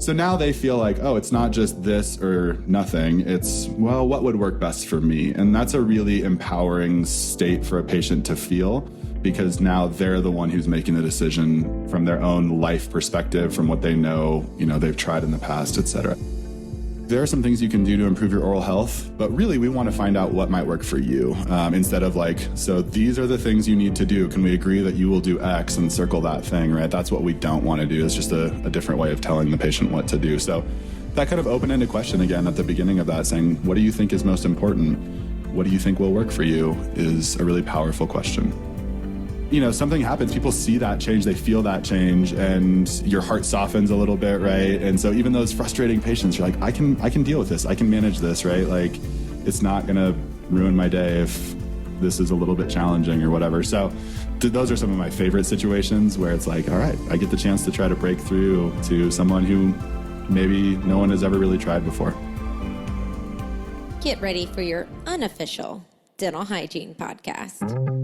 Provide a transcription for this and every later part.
So now they feel like, oh, it's not just this or nothing. It's, well, what would work best for me? And that's a really empowering state for a patient to feel, because now they're the one who's making the decision from their own life perspective, from what they know, they've tried in the past, et cetera. There are some things you can do to improve your oral health, but really we want to find out what might work for you, instead of like, so these are the things you need to do. Can we agree that you will do X and circle that thing, right? That's what we don't want to do. It's just a different way of telling the patient what to do. So that kind of open-ended question again at the beginning of that, saying, what do you think is most important? What do you think will work for you, is a really powerful question. Something happens, people see that change, they feel that change, and your heart softens a little bit, right? And so even those frustrating patients, you're like, I can deal with this, I can manage this, right? Like, it's not gonna ruin my day if this is a little bit challenging or whatever. So those are some of my favorite situations where it's like, all right, I get the chance to try to break through to someone who maybe no one has ever really tried before. Get ready for your unofficial dental hygiene podcast.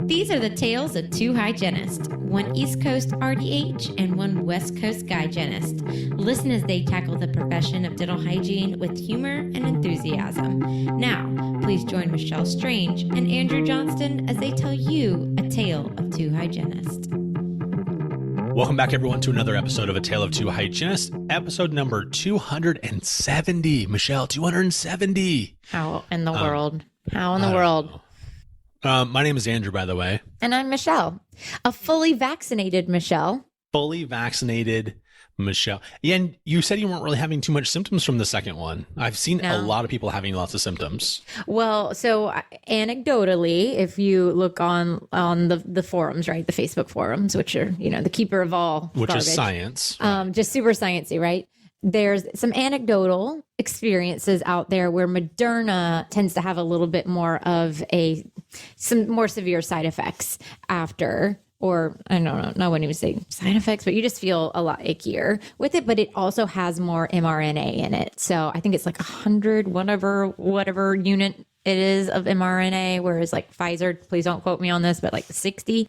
These are the tales of two hygienists, one East Coast RDH and one West Coast hygienist. Listen as they tackle the profession of dental hygiene with humor and enthusiasm. Now, please join Michelle Strange and Andrew Johnston as they tell you a tale of two hygienists. Welcome back, everyone, to another episode of A Tale of Two Hygienists, episode number 270. Michelle, 270. How in the world? How in the world? My name is Andrew, by the way. And I'm Michelle, a fully vaccinated Michelle. Fully vaccinated Michelle. Yeah, and you said you weren't really having too much symptoms from the second one. I've seen a lot of people having lots of symptoms. Well, so anecdotally, if you look on the forums, right, the Facebook forums, which are, the keeper of all which garbage, is science. just super sciencey, right? There's some anecdotal experiences out there where Moderna tends to have a little bit more of some more severe side effects after, or I don't know, I wouldn't even say side effects, but you just feel a lot ickier with it. But it also has more mRNA in it. So I think it's like 100, whatever unit it is of mRNA, whereas like Pfizer, please don't quote me on this, but like 60.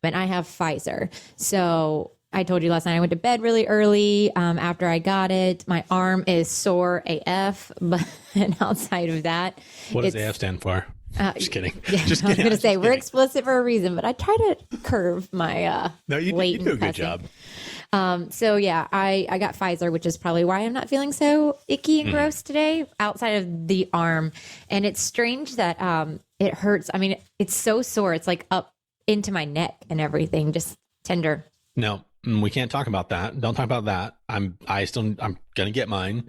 But I have Pfizer. So I told you last night I went to bed really early after I got it. My arm is sore AF, but outside of that. What does AF stand for? Just kidding. Yeah, just I was going to say, we're explicit for a reason, but I try to curve my no, you do a good job. So yeah, I got Pfizer, which is probably why I'm not feeling so icky and gross today outside of the arm. And it's strange that it hurts. I mean, it's so sore. It's like up into my neck and everything, just tender. No. We can't talk about that. Don't talk about that. I'm gonna get mine.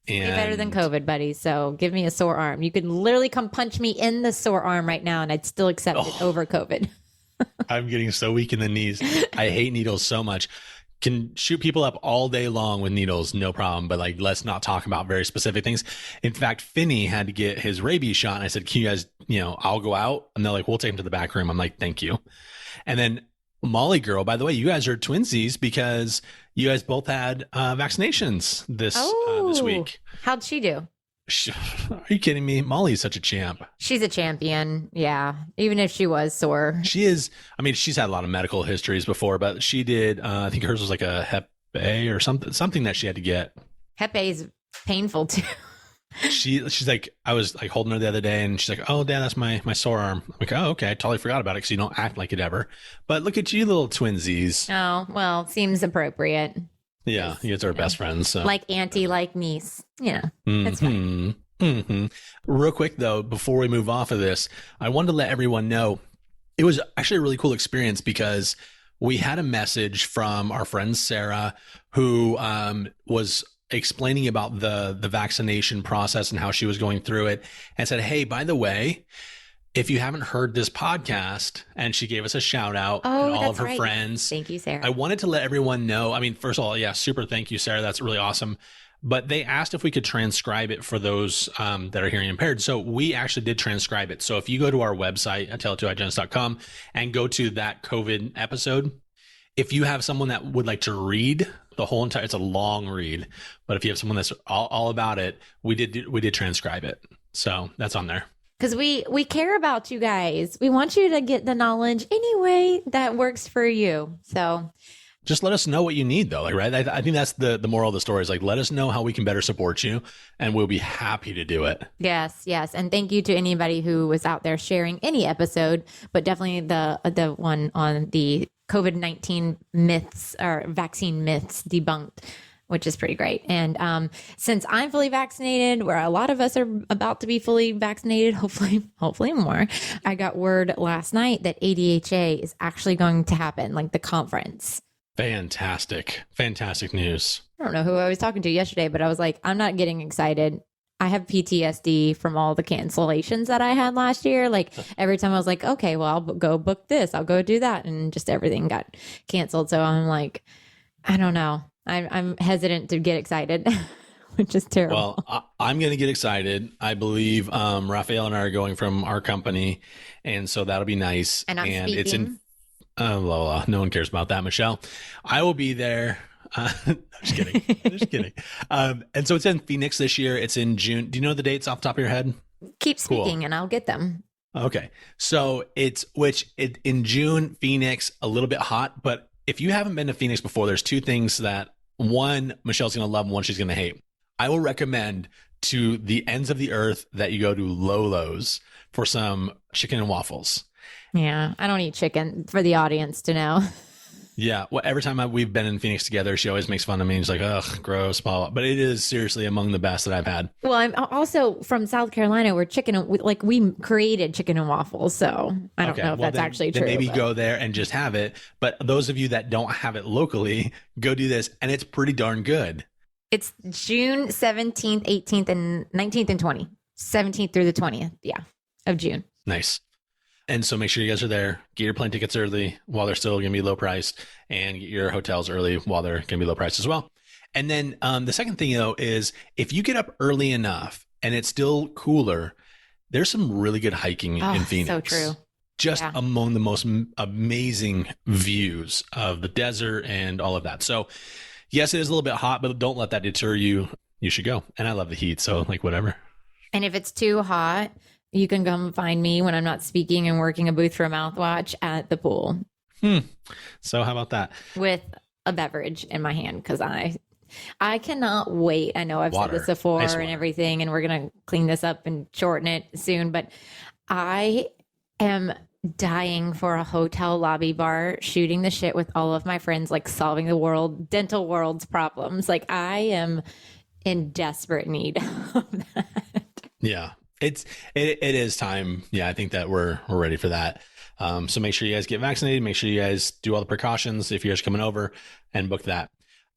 And way better than COVID, buddy. So give me a sore arm. You can literally come punch me in the sore arm right now, and I'd still accept it over COVID. I'm getting so weak in the knees. I hate needles so much. Can shoot people up all day long with needles, no problem. But like, let's not talk about very specific things. In fact, Finney had to get his rabies shot, and I said, "Can you guys, I'll go out," and they're like, "We'll take him to the back room." I'm like, "Thank you," and then. Molly girl, by the way, you guys are twinsies because you guys both had vaccinations this week. How'd she do? Are you kidding me? Molly's such a champ. She's a champion. Yeah. Even if she was sore. She is. I mean, she's had a lot of medical histories before, but she did. I think hers was like a Hep A or something that she had to get. Hep A is painful too. She's like, I was like holding her the other day and she's like, "Oh, Dad, that's my sore arm." I'm like, "Oh, okay. I totally forgot about it because you don't act like it ever." But look at you, little twinsies. Oh, well, seems appropriate. Yeah, you guys are best friends. So. Like auntie, like niece. That's fine. Mm-hmm. Real quick, though, before we move off of this, I wanted to let everyone know it was actually a really cool experience because we had a message from our friend Sarah who was explaining about the vaccination process and how she was going through it and said, "Hey, by the way, if you haven't heard this podcast," and she gave us a shout out and all of her friends. Thank you, Sarah. I wanted to let everyone know. I mean, first of all, yeah, super thank you, Sarah. That's really awesome. But they asked if we could transcribe it for those that are hearing impaired. So we actually did transcribe it. So if you go to our website at tele2hygienist.com and go to that COVID episode, if you have someone that would like to read the whole entire, it's a long read, but if you have someone that's all about it, we did transcribe it. So that's on there. Because we care about you guys. We want you to get the knowledge any way that works for you. So Just let us know what you need though. Like, right. I think that's the moral of the story is like, let us know how we can better support you and we'll be happy to do it. Yes. Yes. And thank you to anybody who was out there sharing any episode, but definitely the one on the COVID-19 myths or vaccine myths debunked, which is pretty great. And since I'm fully vaccinated, where a lot of us are about to be fully vaccinated, hopefully more, I got word last night that ADHA is actually going to happen, like the conference. Fantastic news. I don't know who I was talking to yesterday, but I was like, I'm not getting excited. I have PTSD from all the cancellations that I had last year. Like every time I was like, okay, well, I'll go book this, I'll go do that. And just everything got canceled. So I'm like, I don't know. I'm hesitant to get excited, which is terrible. Well, I'm going to get excited. I believe Raphael and I are going from our company. And so that'll be nice. And I'm speaking. It's in, no one cares about that, Michelle. I will be there. Just kidding. And so it's in Phoenix this year. It's in June. Do you know the dates off the top of your head? Keep speaking and I'll get them. Okay. So in June, Phoenix, a little bit hot, but if you haven't been to Phoenix before, there's two things that one, Michelle's going to love and one she's going to hate. I will recommend to the ends of the earth that you go to Lolo's for some chicken and waffles. Yeah. I don't eat chicken for the audience to know. Yeah. Well, every time we've been in Phoenix together, she always makes fun of me. She's like, ugh, gross, blah, blah. But it is seriously among the best that I've had. Well, I'm also from South Carolina where we created chicken and waffles. So I don't know if that's actually true. Maybe go there and just have it. But those of you that don't have it locally, go do this. And it's pretty darn good. It's June 17th, 18th, and 19th and 20th. 17th through the 20th. Yeah. Of June. Nice. And so make sure you guys are there. Get your plane tickets early while they're still going to be low priced, and get your hotels early while they're going to be low priced as well. And then the second thing, though, is if you get up early enough and it's still cooler, there's some really good hiking in Phoenix. So true. Just among the most amazing views of the desert and all of that. So yes, it is a little bit hot, but don't let that deter you. You should go. And I love the heat. So like whatever. And if it's too hot, you can come find me when I'm not speaking and working a booth for a mouthwash at the pool. So how about that? With a beverage in my hand, because I cannot wait. I know I've said this before and everything, and we're going to clean this up and shorten it soon, but I am dying for a hotel lobby bar, shooting the shit with all of my friends, like solving the dental world's problems. Like I am in desperate need of that. Yeah. It is time. Yeah, I think that we're ready for that. So make sure you guys get vaccinated. Make sure you guys do all the precautions if you're just coming over, and book that.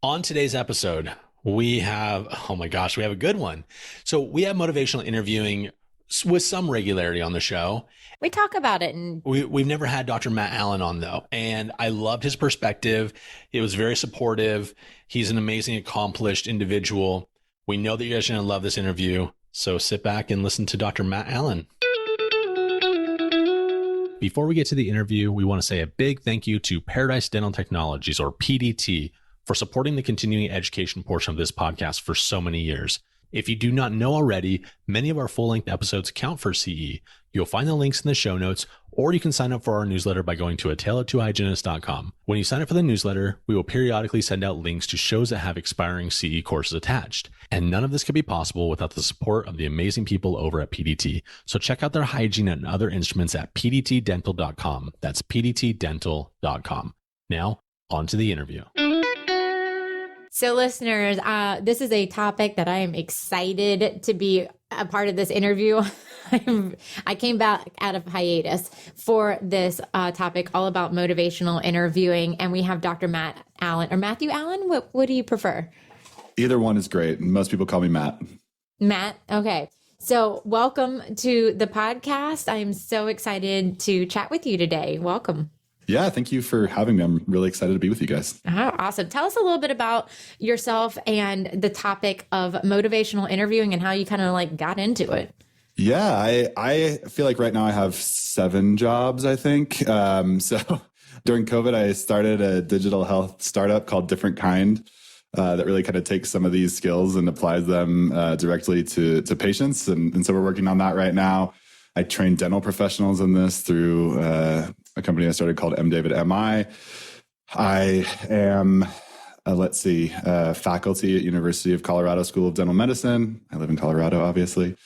On today's episode, we have, oh my gosh, we have a good one. So we have motivational interviewing with some regularity on the show. We talk about it. And we've never had Dr. Matt Allen on though. And I loved his perspective. It was very supportive. He's an amazing, accomplished individual. We know that you guys are going to love this interview. So sit back and listen to Dr. Matt Allen. Before we get to the interview, we want to say a big thank you to Paradise Dental Technologies, or PDT, for supporting the continuing education portion of this podcast for so many years. If you do not know already, many of our full-length episodes count for CE. You'll find the links in the show notes, or you can sign up for our newsletter by going to atailotohygienist.com. When you sign up for the newsletter, we will periodically send out links to shows that have expiring CE courses attached. And none of this could be possible without the support of the amazing people over at PDT. So check out their hygiene and other instruments at pdtdental.com. That's pdtdental.com. Now, on to the interview. So listeners, this is a topic that I am excited to be a part of this interview. I came back out of hiatus for this topic all about motivational interviewing. And we have Dr. Matt Allen, or Matthew Allen. What do you prefer? Either one is great. Most people call me Matt. Matt. Okay. So welcome to the podcast. I am so excited to chat with you today. Welcome. Yeah, thank you for having me. I'm really excited to be with you guys. Oh, awesome. Tell us a little bit about yourself and the topic of motivational interviewing and how you kind of like got into it. Yeah, I feel like right now I have 7 jobs, I think. So during COVID, I started a digital health startup called Differentkind that really kind of takes some of these skills and applies them directly to patients. And so we're working on that right now. I train dental professionals in this through a company I started called M. David MI. I am, faculty at University of Colorado School of Dental Medicine. I live in Colorado, obviously.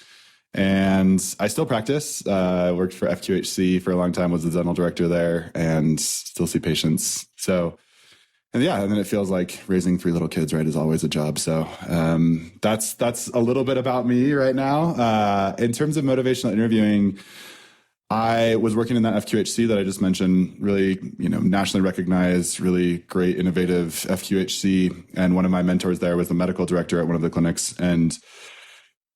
And I still practice. Worked for FQHC for a long time, was the dental director there, and still see patients. So, and then it feels like raising 3 little kids, right, is always a job. So that's a little bit about me right now. In terms of motivational interviewing, I was working in that FQHC that I just mentioned, really, nationally recognized, really great, innovative FQHC. And one of my mentors there was the medical director at one of the clinics. And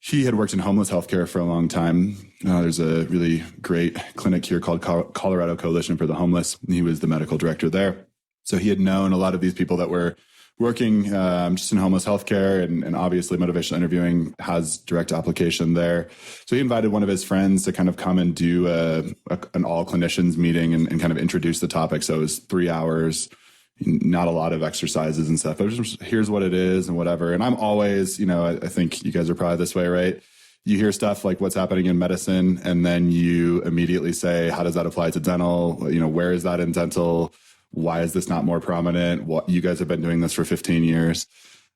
he had worked in homeless healthcare for a long time. There's a really great clinic here called Colorado Coalition for the Homeless. He was the medical director there. So he had known a lot of these people that were working just in homeless healthcare, and obviously motivational interviewing has direct application there. So he invited one of his friends to kind of come and do an all clinicians meeting and kind of introduce the topic. So it was 3 hours, not a lot of exercises and stuff. It was just, here's what it is and whatever. And I'm always, I think you guys are probably this way, right? You hear stuff like what's happening in medicine, and then you immediately say, how does that apply to dental? Where is that in dental? Why is this not more prominent? What, you guys have been doing this for 15 years.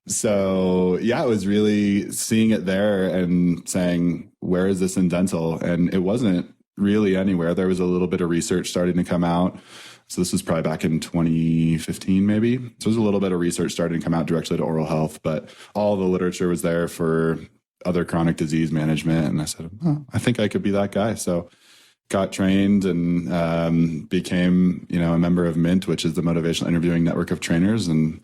So it was really seeing it there and saying, where is this in dental? And it wasn't really anywhere. There was a little bit of research starting to come out. So this was probably back in 2015, maybe. So there's a little bit of research starting to come out directly to oral health, but all the literature was there for other chronic disease management. And I said, I think I could be that guy. So got trained and became, a member of MINT, which is the Motivational Interviewing Network of Trainers. And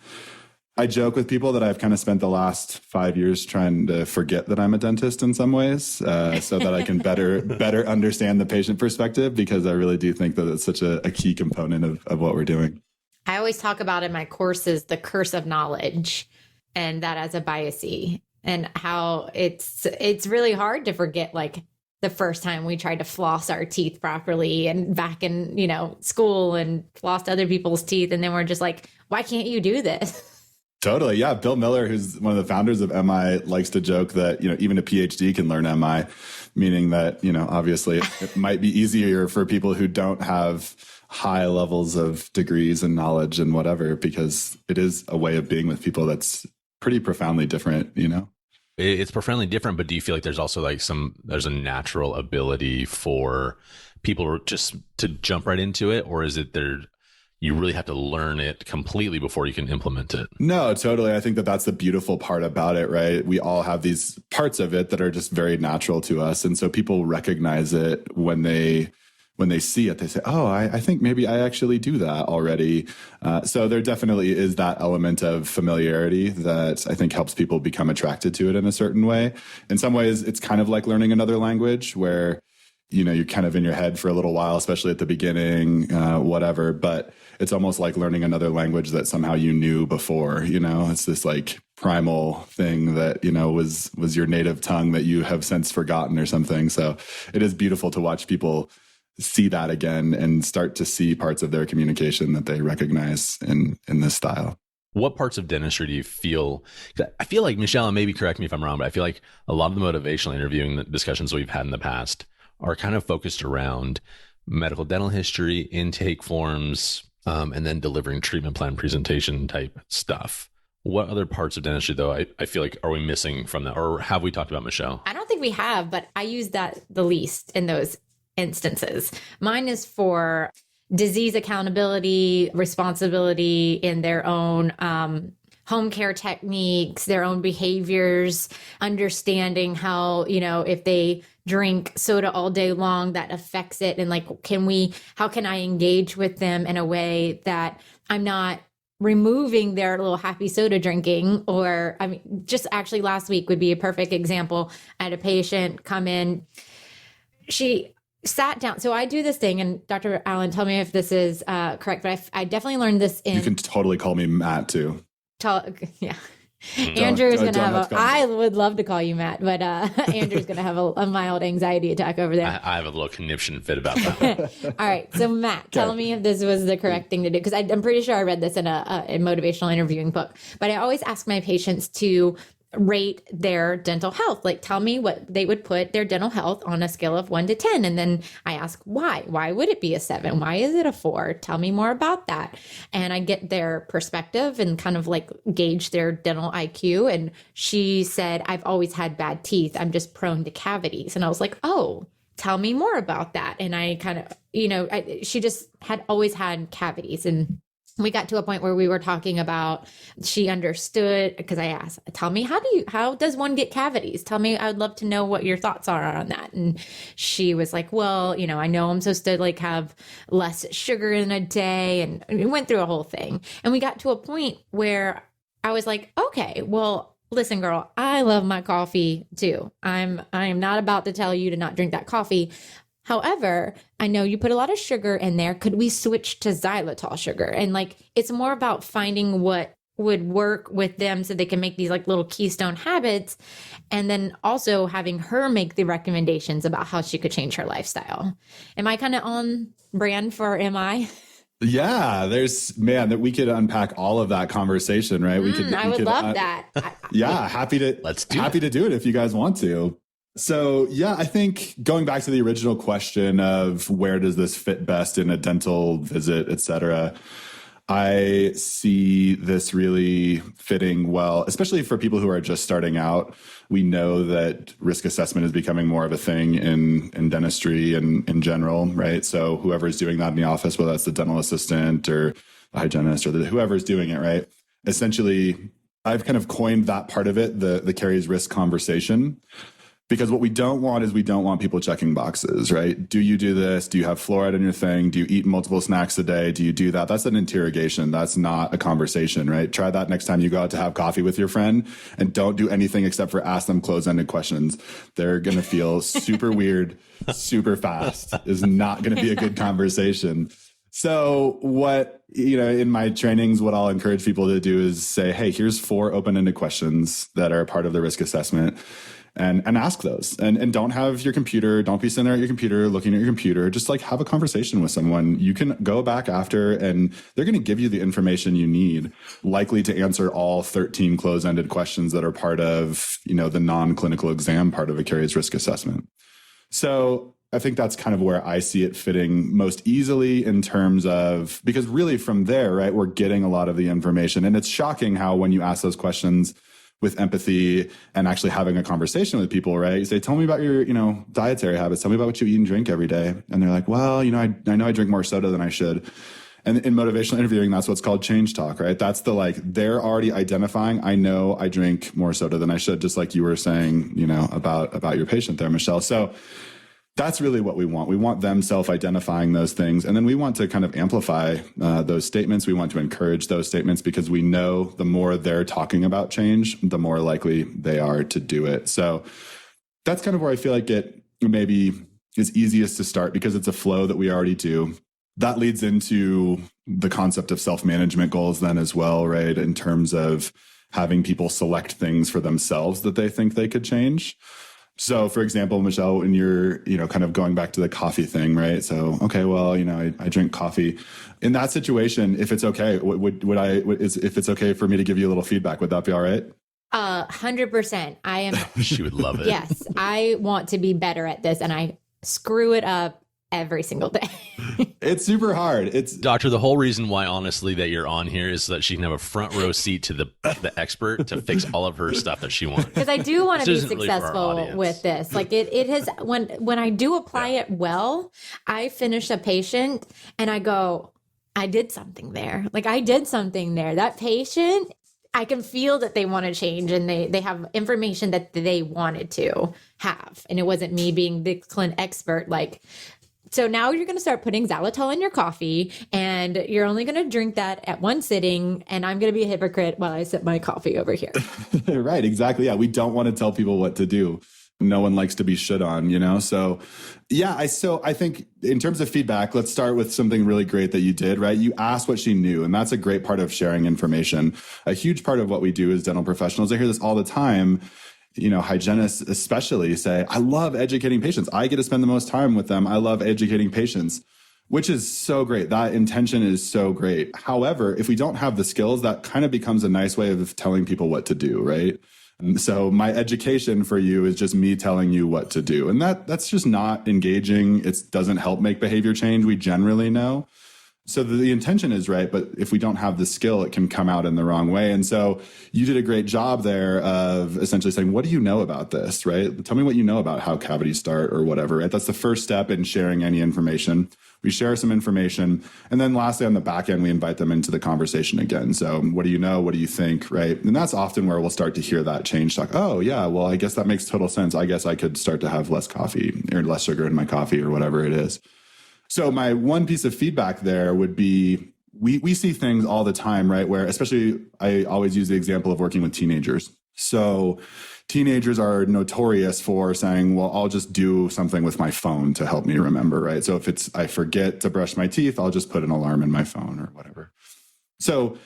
I joke with people that I've kind of spent the last 5 years trying to forget that I'm a dentist in some ways, so that I can better understand the patient perspective, because I really do think that it's such a key component of what we're doing. I always talk about in my courses the curse of knowledge, and that as a biasy, and how it's really hard to forget, like, the first time we tried to floss our teeth properly and back in, school, and flossed other people's teeth. And then we're just like, why can't you do this? Totally. Yeah. Bill Miller, who's one of the founders of MI, likes to joke that, even a PhD can learn MI, meaning that, obviously it might be easier for people who don't have high levels of degrees and knowledge and whatever, because it is a way of being with people that's pretty profoundly different, It's profoundly different, but do you feel like there's also there's a natural ability for people just to jump right into it? Or is it you really have to learn it completely before you can implement it? No, totally. I think that's the beautiful part about it, right? We all have these parts of it that are just very natural to us. And so people recognize it when they see it. They say, oh, I think maybe I actually do that already. So there definitely is that element of familiarity that I think helps people become attracted to it in a certain way. In some ways, it's kind of like learning another language where, you're kind of in your head for a little while, especially at the beginning, whatever. But it's almost like learning another language that somehow you knew before. It's this like primal thing that, was your native tongue that you have since forgotten or something. So it is beautiful to watch people see that again and start to see parts of their communication that they recognize in this style. What parts of dentistry do you feel? I feel like, Michelle, and maybe correct me if I'm wrong, but I feel like a lot of the motivational interviewing discussions we've had in the past are kind of focused around medical dental history, intake forms, and then delivering treatment plan presentation type stuff. What other parts of dentistry, though, I feel like, are we missing from that? Or have we talked about, Michelle? I don't think we have, but I use that the least in those instances. Mine is for disease accountability, responsibility in their own home care techniques, their own behaviors, understanding how, if they drink soda all day long, that affects it. And like, how can I engage with them in a way that I'm not removing their little happy soda drinking? Or, just actually last week would be a perfect example. I had a patient come in. She sat down. So I do this thing, and Dr. Allen, tell me if this is correct, but I definitely learned this in... You can totally call me Matt too. Yeah. Andrew is going to have I would love to call you Matt, but Andrew's going to have a mild anxiety attack over there. I have a little conniption fit about that. All right. So Matt, tell me if this was the correct thing to do, because I'm pretty sure I read this in a motivational interviewing book, but I always ask my patients to rate their dental health. Like, tell me what they would put their dental health on a scale of 1 to 10. And then I ask, why? Why would it be a 7? Why is it a 4? Tell me more about that. And I get their perspective and kind of like gauge their dental IQ. And she said, I've always had bad teeth. I'm just prone to cavities. And I was like, oh, tell me more about that. And I kind of, she just had always had cavities. And we got to a point where we were talking about, she understood, because I asked, tell me, how does one get cavities? Tell me, I would love to know what your thoughts are on that. And she was like, well, I know I'm supposed to like have less sugar in a day. And we went through a whole thing. And we got to a point where I was like, okay, well, listen, girl, I love my coffee too. I am not about to tell you to not drink that coffee. However, I know you put a lot of sugar in there. Could we switch to xylitol sugar? And like, it's more about finding what would work with them so they can make these like little keystone habits. And then also having her make the recommendations about how she could change her lifestyle. Am I kind of on brand for MI? Yeah, that we could unpack all of that conversation, right? I would love that. Yeah, happy to do it if you guys want to. So yeah, I think going back to the original question of where does this fit best in a dental visit, et cetera, I see this really fitting well, especially for people who are just starting out. We know that risk assessment is becoming more of a thing in dentistry and in general, right? So whoever's doing that in the office, whether that's the dental assistant or the hygienist or whoever's doing it, right? Essentially, I've kind of coined that part of it, the caries risk conversation. Because what we don't want is we don't want people checking boxes, right? Do you do this? Do you have fluoride in your thing? Do you eat multiple snacks a day? Do you do that? That's an interrogation. That's not a conversation, right? Try that next time you go out to have coffee with your friend and don't do anything except for ask them closed-ended questions. They're going to feel super weird, super fast. Is not going to be a good conversation. So what, in my trainings, what I'll encourage people to do is say, hey, here's 4 open-ended questions that are part of the risk assessment. And ask those and don't have your computer. Don't be sitting there at your computer, looking at your computer. Just like have a conversation with someone. You can go back after and they're going to give you the information you need, likely to answer all 13 closed-ended questions that are part of, the non-clinical exam part of a caries risk assessment. So I think that's kind of where I see it fitting most easily in terms of, because really from there, right, we're getting a lot of the information. And it's shocking how when you ask those questions with empathy and actually having a conversation with people, right? You say, tell me about your, dietary habits. Tell me about what you eat and drink every day. And they're like, well, I know I drink more soda than I should. And in motivational interviewing, that's what's called change talk, right? That's they're already identifying, I know I drink more soda than I should, just like you were saying, about your patient there, Michelle. So that's really what we want. We want them self-identifying those things. And then we want to kind of amplify those statements. We want to encourage those statements because we know the more they're talking about change, the more likely they are to do it. So that's kind of where I feel like it maybe is easiest to start because it's a flow that we already do. That leads into the concept of self-management goals then as well, right? In terms of having people select things for themselves that they think they could change. So for example, Michelle, when you're, kind of going back to the coffee thing, right? So, okay, well, I drink coffee. In that situation, if it's okay, if it's okay for me to give you a little feedback, would that be all right? 100%. I am. She would love it. Yes. I want to be better at this and I screw it up every single day. It's super hard. Doctor, the whole reason why, honestly, that you're on here is so that she can have a front row seat to the expert to fix all of her stuff that she wants. Because I do want to be successful with this. Like it has, when I do apply it well, I finish a patient and I go, I did something there. Like I did something there. That patient, I can feel that they want to change and they have information that they wanted to have. And it wasn't me being the clin expert. So now you're going to start putting xylitol in your coffee and you're only going to drink that at one sitting. And I'm going to be a hypocrite while I sip my coffee over here. Right. Exactly. Yeah. We don't want to tell people what to do. No one likes to be shit on, So yeah, I think in terms of feedback, let's start with something really great that you did, right? You asked what she knew. And that's a great part of sharing information. A huge part of what we do as dental professionals, I hear this all the time. Hygienists especially say, I love educating patients. I get to spend the most time with them. I love educating patients, which is so great. That intention is so great. However, if we don't have the skills, that kind of becomes a nice way of telling people what to do, right? So my education for you is just me telling you what to do. And that's just not engaging. It doesn't help make behavior change. We generally know. So the intention is right, but if we don't have the skill, it can come out in the wrong way. And so you did a great job there of essentially saying, what do you know about this, right? Tell me what you know about how cavities start or whatever, right? That's the first step in sharing any information. We share some information. And then lastly, on the back end, we invite them into the conversation again. So what do you know? What do you think, right? And that's often where we'll start to hear that change. Like, oh, yeah, well, I guess that makes total sense. I guess I could start to have less coffee or less sugar in my coffee or whatever it is. So my one piece of feedback there would be, we see things all the time, right? Where especially I always use the example of working with teenagers. So teenagers are notorious for saying, well, I'll just do something with my phone to help me remember, right? So if I forget to brush my teeth, I'll just put an alarm in my phone or whatever. So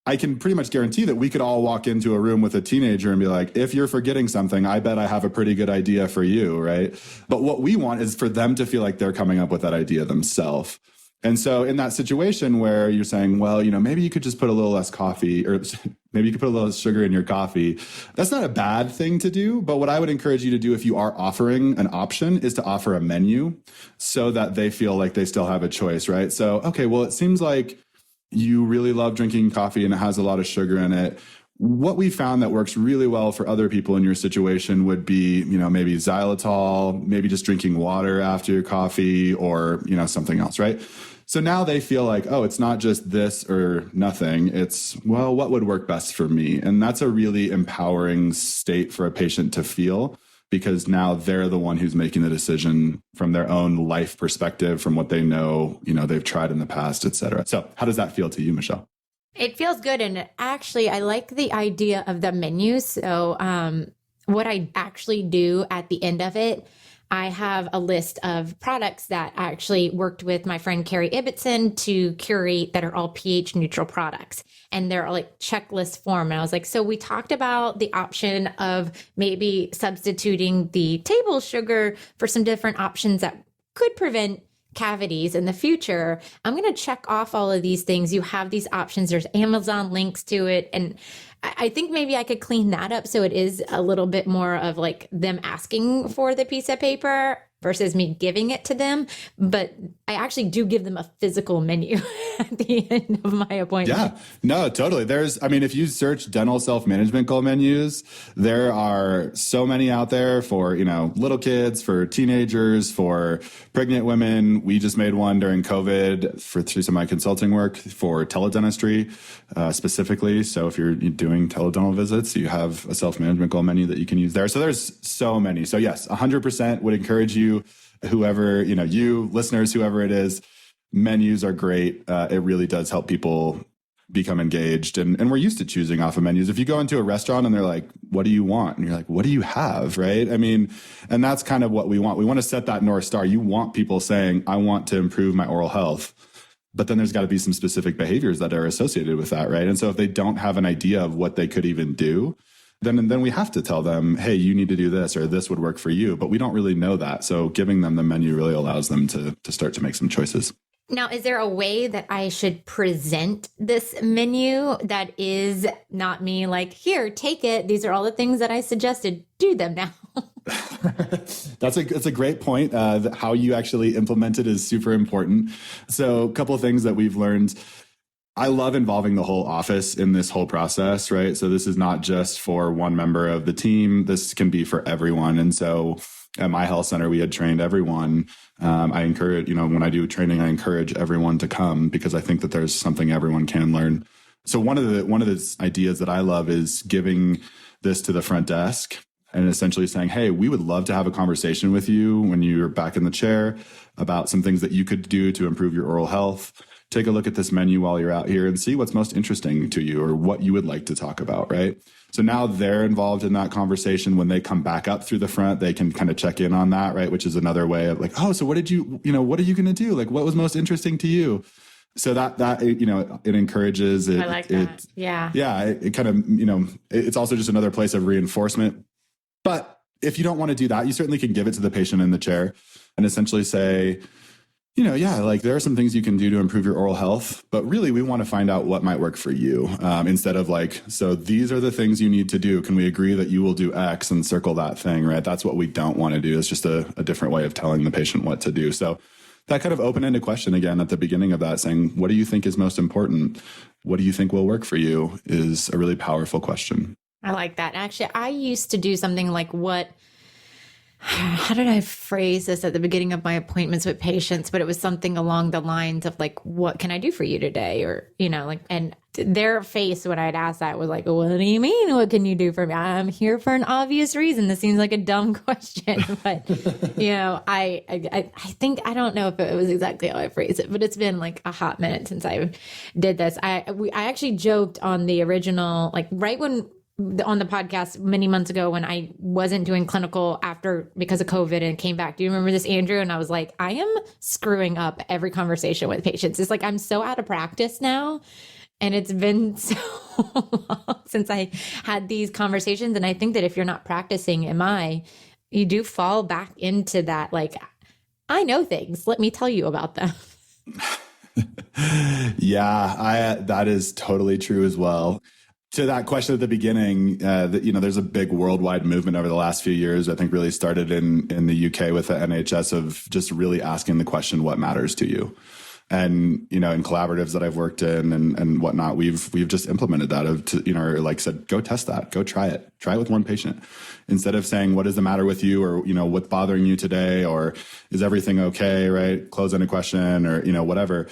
I can pretty much guarantee that we could all walk into a room with a teenager and be like, if you're forgetting something, I bet I have a pretty good idea for you, right? But what we want is for them to feel like they're coming up with that idea themselves. And so in that situation where you're saying, well, maybe you could just put a little less coffee, or maybe you could put a little less sugar in your coffee. That's not a bad thing to do. But what I would encourage you to do if you are offering an option is to offer a menu so that they feel like they still have a choice, right? So, okay, well, it seems like you really love drinking coffee and it has a lot of sugar in it. What we found that works really well for other people in your situation would be, maybe xylitol, maybe just drinking water after your coffee or, something else, right? So now they feel like, oh, it's not just this or nothing. It's, well, what would work best for me? And that's a really empowering state for a patient to feel, because now they're the one who's making the decision from their own life perspective, from what they know, they've tried in the past, et cetera. So how does that feel to you, Michelle? It feels good. And actually, I like the idea of the menu. So what I actually do at the end of it, I have a list of products that I actually worked with my friend Carrie Ibbotson to curate that are all pH neutral products. And they're like checklist form. And I was like, so we talked about the option of maybe substituting the table sugar for some different options that could prevent cavities in the future. I'm going to check off all of these things. You have these options. There's Amazon links to it. And I think maybe I could clean that up so it is a little bit more of like them asking for the piece of paper versus me giving it to them. But I actually do give them a physical menu at the end of my appointment. Yeah, no, totally. If you search dental self-management goal menus, there are so many out there for, little kids, for teenagers, for pregnant women. We just made one during COVID through some of my consulting work for teledentistry specifically. So if you're doing teledental visits, you have a self-management goal menu that you can use there. So there's so many. So yes, 100% would encourage you, whoever, you listeners, whoever it is, menus are great. It really does help people become engaged. And we're used to choosing off of menus. If you go into a restaurant and they're like, what do you want? And you're like, what do you have? Right. And that's kind of what we want. We want to set that North Star. You want people saying, I want to improve my oral health. But then there's got to be some specific behaviors that are associated with that. Right. And so if they don't have an idea of what they could even do, then we have to tell them, hey, you need to do this, or this would work for you. But we don't really know that. So giving them the menu really allows them to start to make some choices. Now, is there a way that I should present this menu that is not me like, here, take it. These are all the things that I suggested. Do them now. That's a great point. How you actually implement it is super important. So a couple of things that we've learned. I love involving the whole office in this whole process, right? So this is not just for one member of the team. This can be for everyone. And so at my health center, we had trained everyone. I encourage, when I do training, I encourage everyone to come because I think that there's something everyone can learn. So one of the ideas that I love is giving this to the front desk and essentially saying, hey, we would love to have a conversation with you when you're back in the chair about some things that you could do to improve your oral health. Take a look at this menu while you're out here and see what's most interesting to you or what you would like to talk about, right? So now they're involved in that conversation. When they come back up through the front, they can kind of check in on that, right? Which is another way of like, oh, so what are you going to do? Like, what was most interesting to you? So that it encourages it. I like that. Yeah. Yeah. It kind of, it's also just another place of reinforcement. But if you don't want to do that, you certainly can give it to the patient in the chair and essentially say, Yeah, like there are some things you can do to improve your oral health, but really we want to find out what might work for you instead of like, so these are the things you need to do. Can we agree that you will do X and circle that thing, right? That's what we don't want to do. It's just a different way of telling the patient what to do. So that kind of open-ended question again at the beginning of that, saying, what do you think is most important? What do you think will work for you is a really powerful question. I like that. Actually, I used to do something like how did I phrase this at the beginning of my appointments with patients? But it was something along the lines of like, what can I do for you today? Or, and their face when I'd ask that was like, what do you mean? What can you do for me? I'm here for an obvious reason. This seems like a dumb question, but I think, I don't know if it was exactly how I phrased it, but it's been like a hot minute since I did this. I actually joked on the original, like right when, on the podcast many months ago when I wasn't doing clinical because of COVID and came back. Do you remember this, Andrew? And I was like, I am screwing up every conversation with patients. It's like, I'm so out of practice now. And it's been so long since I had these conversations. And I think that if you're not practicing you do fall back into that. Like, I know things, let me tell you about them. Yeah, that is totally true as well. To that question at the beginning, there's a big worldwide movement over the last few years. I think really started in the UK with the NHS of just really asking the question, what matters to you? And, in collaboratives that I've worked in and whatnot, we've just implemented that said, go test that, go try it with one patient instead of saying, what is the matter with you? Or, what's bothering you today? Or is everything okay? Right. Close-ended question or, whatever.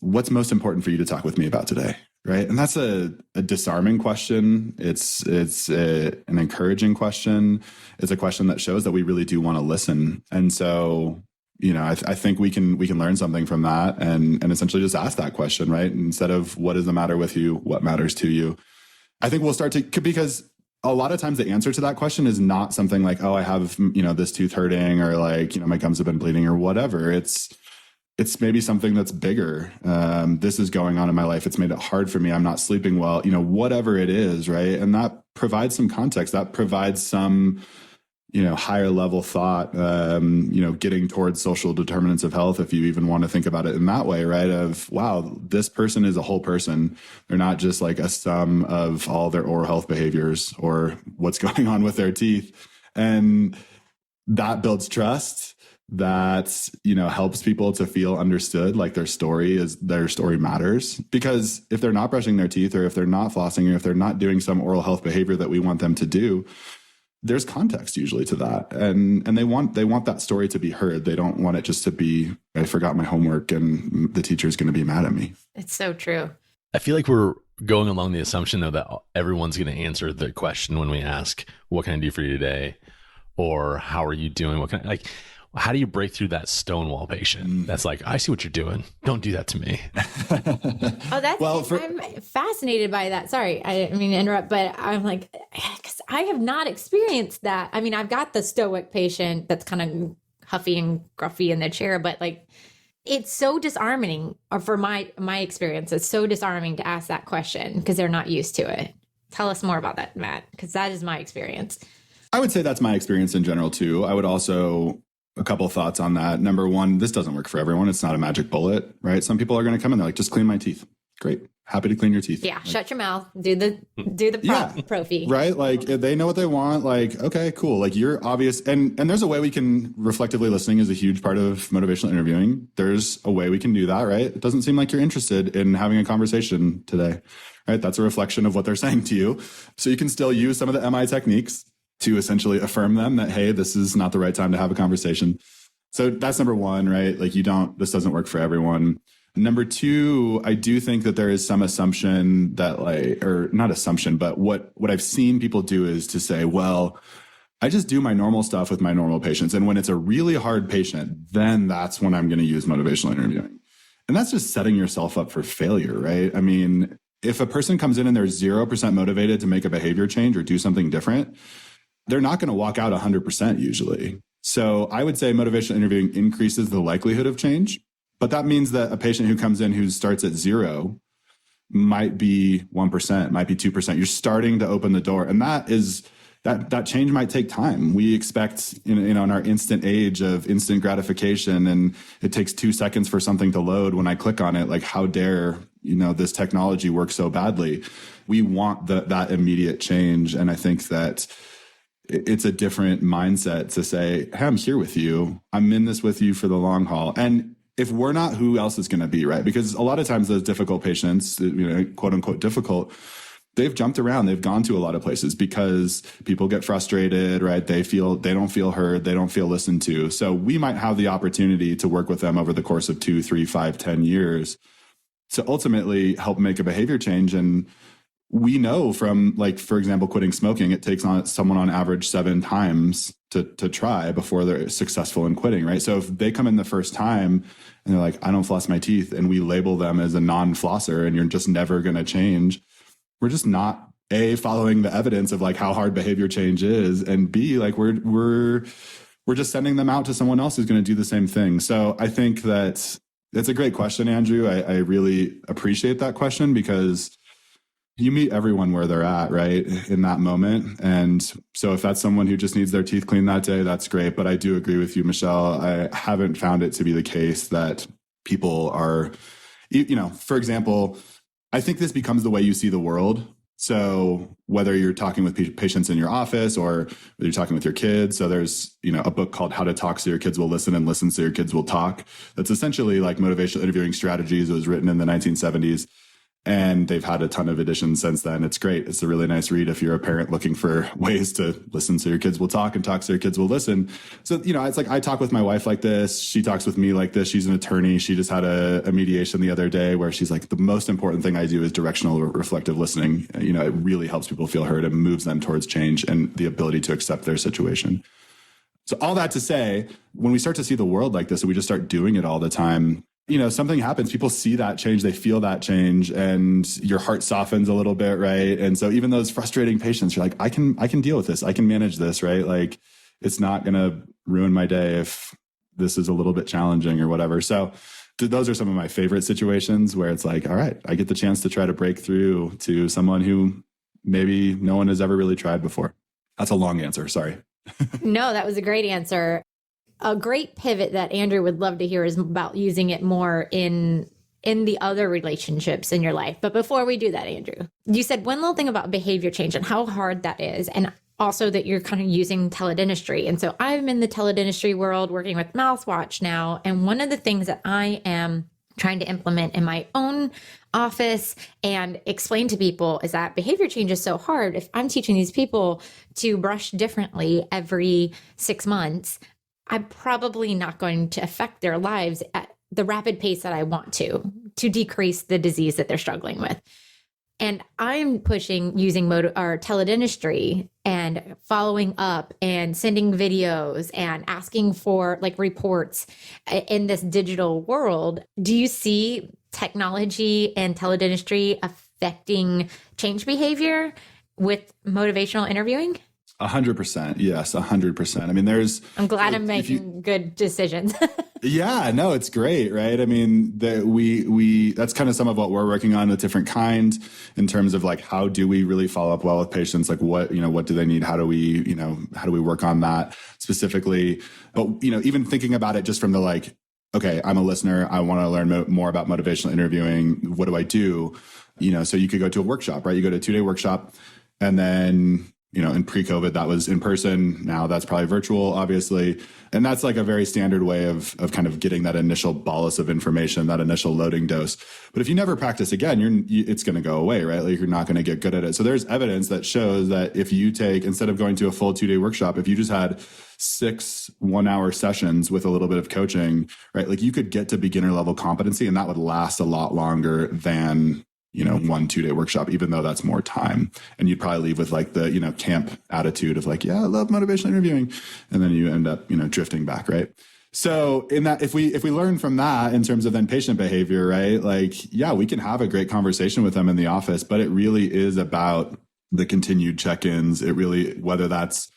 What's most important for you to talk with me about today? Right. And that's a disarming question. It's an encouraging question. It's a question that shows that we really do want to listen. And so, I think we can learn something from that and essentially just ask that question, right? Instead of what is the matter with you? What matters to you? I think we'll start to, because a lot of times the answer to that question is not something like, oh, I have, this tooth hurting or like, my gums have been bleeding or whatever. It's maybe something that's bigger. This is going on in my life. It's made it hard for me. I'm not sleeping well, whatever it is. Right. And that provides some context. That provides some, higher level thought, getting towards social determinants of health. If you even want to think about it in that way, right. Of, wow, this person is a whole person. They're not just like a sum of all their oral health behaviors or what's going on with their teeth. And that builds trust. That, helps people to feel understood, like their story matters. Because if they're not brushing their teeth or if they're not flossing or if they're not doing some oral health behavior that we want them to do, there's context usually to that. And they want that story to be heard. They don't want it just to be, I forgot my homework and the teacher's going to be mad at me. It's so true. I feel like we're going along the assumption though that everyone's going to answer the question when we ask, what can I do for you today? Or how are you doing? How do you break through that stonewall patient that's like, I see what you're doing. Don't do that to me. I'm fascinated by that. Sorry, I didn't mean to interrupt, but I'm like, because I have not experienced that. I mean, I've got the stoic patient that's kind of huffy and gruffy in the chair, but like, it's so disarming, or for my experience, it's so disarming to ask that question because they're not used to it. Tell us more about that, Matt, because that is my experience. I would say that's my experience in general too. I would also, a couple of thoughts on that. Number one, this doesn't work for everyone. It's not a magic bullet, right? Some people are going to come in, they're like, just clean my teeth. Great. Happy to clean your teeth. Yeah. Shut your mouth. Do the prophy. Right. Like if they know what they want, like, okay, cool. Like you're obvious. And there's a way we can reflectively listening is a huge part of motivational interviewing. There's a way we can do that, right? It doesn't seem like you're interested in having a conversation today, right? That's a reflection of what they're saying to you. So you can still use some of the MI techniques to essentially affirm them that, hey, this is not the right time to have a conversation. So that's number one, right? Like this doesn't work for everyone. Number two, I do think that there is some assumption that or not assumption, but what I've seen people do is to say, well, I just do my normal stuff with my normal patients. And when it's a really hard patient, then that's when I'm going to use motivational interviewing. And that's just setting yourself up for failure, right? I mean, if a person comes in and they're 0% motivated to make a behavior change or do something different, they're not going to walk out 100% usually. So I would say motivational interviewing increases the likelihood of change, but that means that a patient who comes in who starts at 0 might be 1%, might be 2%. You're starting to open the door. And that is that change might take time. We expect, in our instant age of instant gratification, and it takes 2 seconds for something to load. When I click on it, like, how dare, this technology work so badly? We want that immediate change. And I think that it's a different mindset to say, hey, I'm here with you. I'm in this with you for the long haul. And if we're not, who else is going to be, right? Because a lot of times those difficult patients, quote unquote difficult, they've jumped around. They've gone to a lot of places because people get frustrated, right? They don't feel heard. They don't feel listened to. So we might have the opportunity to work with them over the course of 2, 3, 5, 10 years to ultimately help make a behavior change. And we know from, like, for example, quitting smoking, it takes someone on average 7 times to try before they're successful in quitting, right? So if they come in the first time and they're like, I don't floss my teeth, and we label them as a non-flosser and you're just never going to change, we're just not A, following the evidence of like how hard behavior change is, and B, like we're just sending them out to someone else who's going to do the same thing. So I think that it's a great question, Andrew. I really appreciate that question, because you meet everyone where they're at, right, in that moment. And so if that's someone who just needs their teeth cleaned that day, that's great. But I do agree with you, Michelle. I haven't found it to be the case that people are, for example, I think this becomes the way you see the world. So whether you're talking with patients in your office or whether you're talking with your kids, so there's, a book called How to Talk So Your Kids Will Listen and Listen So Your Kids Will Talk. That's essentially like motivational interviewing strategies. It was written in the 1970s. And they've had a ton of editions since then. It's great. It's a really nice read if you're a parent looking for ways to listen so your kids will talk and talk so your kids will listen. So, it's like I talk with my wife like this. She talks with me like this. She's an attorney. She just had a mediation the other day where she's like, the most important thing I do is directional reflective listening. It really helps people feel heard and moves them towards change and the ability to accept their situation. So all that to say, when we start to see the world like this and we just start doing it all the time, something happens. People see that change, they feel that change, and your heart softens a little bit, right? And so even those frustrating patients, you're like, I can deal with this. I can manage this, right? Like, it's not going to ruin my day if this is a little bit challenging or whatever. So those are some of my favorite situations where it's like, all right, I get the chance to try to break through to someone who maybe no one has ever really tried before. That's a long answer. Sorry. No, that was a great answer. A great pivot that Andrew would love to hear is about using it more in the other relationships in your life. But before we do that, Andrew, you said one little thing about behavior change and how hard that is. And also that you're kind of using teledentistry. And so I'm in the teledentistry world working with mouthwash now. And one of the things that I am trying to implement in my own office and explain to people is that behavior change is so hard. If I'm teaching these people to brush differently every 6 months, I'm probably not going to affect their lives at the rapid pace that I want to decrease the disease that they're struggling with. And I'm pushing using teledentistry and following up and sending videos and asking for like reports in this digital world. Do you see technology and teledentistry affecting change behavior with motivational interviewing? 100%. Yes, 100%. I mean, I'm glad I'm making good decisions. Yeah, no, it's great, right? I mean, that's kind of some of what we're working on with Different Kind in terms of like, how do we really follow up well with patients? Like what do they need? How do we work on that specifically? But, even thinking about it just from the like, okay, I'm a listener. I want to learn more about motivational interviewing. What do I do? So you could go to a workshop, right? You go to a 2-day workshop, and then in pre-COVID, that was in person. Now that's probably virtual, obviously. And that's like a very standard way of kind of getting that initial bolus of information, that initial loading dose. But if you never practice again, it's going to go away, right? Like you're not going to get good at it. So there's evidence that shows that if you instead of going to a full 2-day workshop, if you just had 6 1-hour sessions with a little bit of coaching, right? Like you could get to beginner level competency, and that would last a lot longer than 1 2-day workshop, even though that's more time. And you'd probably leave with like the, camp attitude of like, yeah, I love motivational interviewing. And then you end up, drifting back. Right. So in that, if we learn from that in terms of then patient behavior, right, like, yeah, we can have a great conversation with them in the office, but it really is about the continued check-ins. It really, whether that's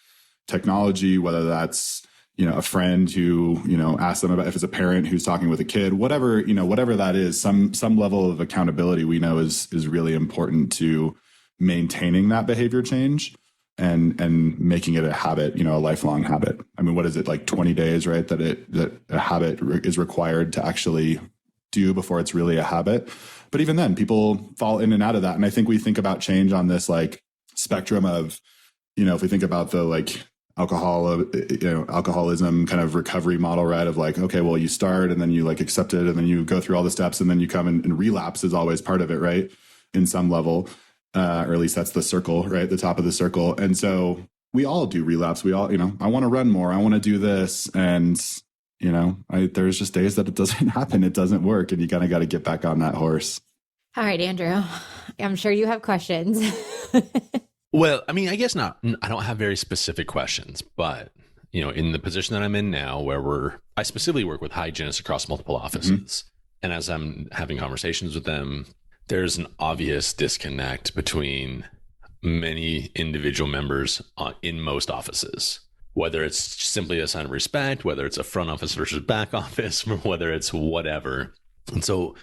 technology, whether that's, a friend who, asks them about, if it's a parent who's talking with a kid, whatever that is, some level of accountability we know is really important to maintaining that behavior change. and making it a habit, a lifelong habit. I mean, what is it, like 20 days, right? That a habit is required to actually do before it's really a habit. But even then, people fall in and out of that. And I think we think about change on this like spectrum of, if we think about the like alcoholism kind of recovery model, right? Of like, okay, well, you start and then you like accept it and then you go through all the steps and then you come and relapse is always part of it, right? In some level, or at least that's the circle, right? The top of the circle. And so we all do relapse. We all, I want to run more. I want to do this. And, there's just days that it doesn't happen. It doesn't work. And you kind of got to get back on that horse. All right, Andrew, I'm sure you have questions. Well, I mean, I guess not. I don't have very specific questions, but in the position that I'm in now, where I specifically work with hygienists across multiple offices, and as I'm having conversations with them, there's an obvious disconnect between many individual members in most offices, whether it's simply a sign of respect, whether it's a front office versus back office, whether it's whatever. And so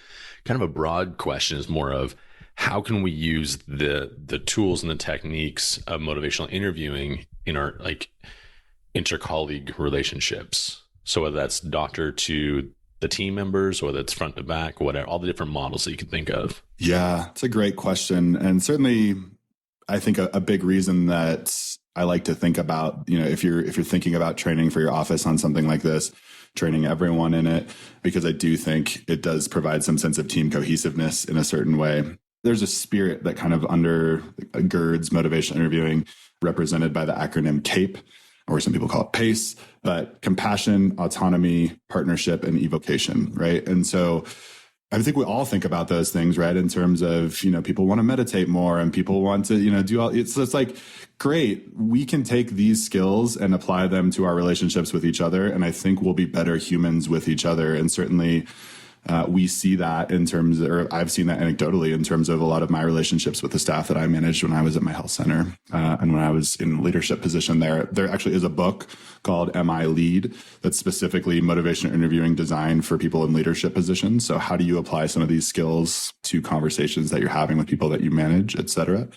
kind of a broad question is more of, how can we use the tools and the techniques of motivational interviewing in our like inter-colleague relationships? So whether that's doctor to the team members, or that's front to back, whatever, all the different models that you can think of. Yeah, it's a great question. And certainly I think a big reason that I like to think about, if you're thinking about training for your office on something like this, training everyone in it, because I do think it does provide some sense of team cohesiveness in a certain way. There's a spirit that kind of undergirds motivational interviewing, represented by the acronym CAPE, or some people call it PACE, but compassion, autonomy, partnership, and evocation, right? And so I think we all think about those things, right? In terms of, people want to meditate more and people want to, do all, it's like, great, we can take these skills and apply them to our relationships with each other. And I think we'll be better humans with each other. And certainly we see that or I've seen that anecdotally in terms of a lot of my relationships with the staff that I managed when I was at my health center and when I was in leadership position there. There actually is a book called Am I Lead that's specifically motivational interviewing designed for people in leadership positions. So how do you apply some of these skills to conversations that you're having with people that you manage, et cetera?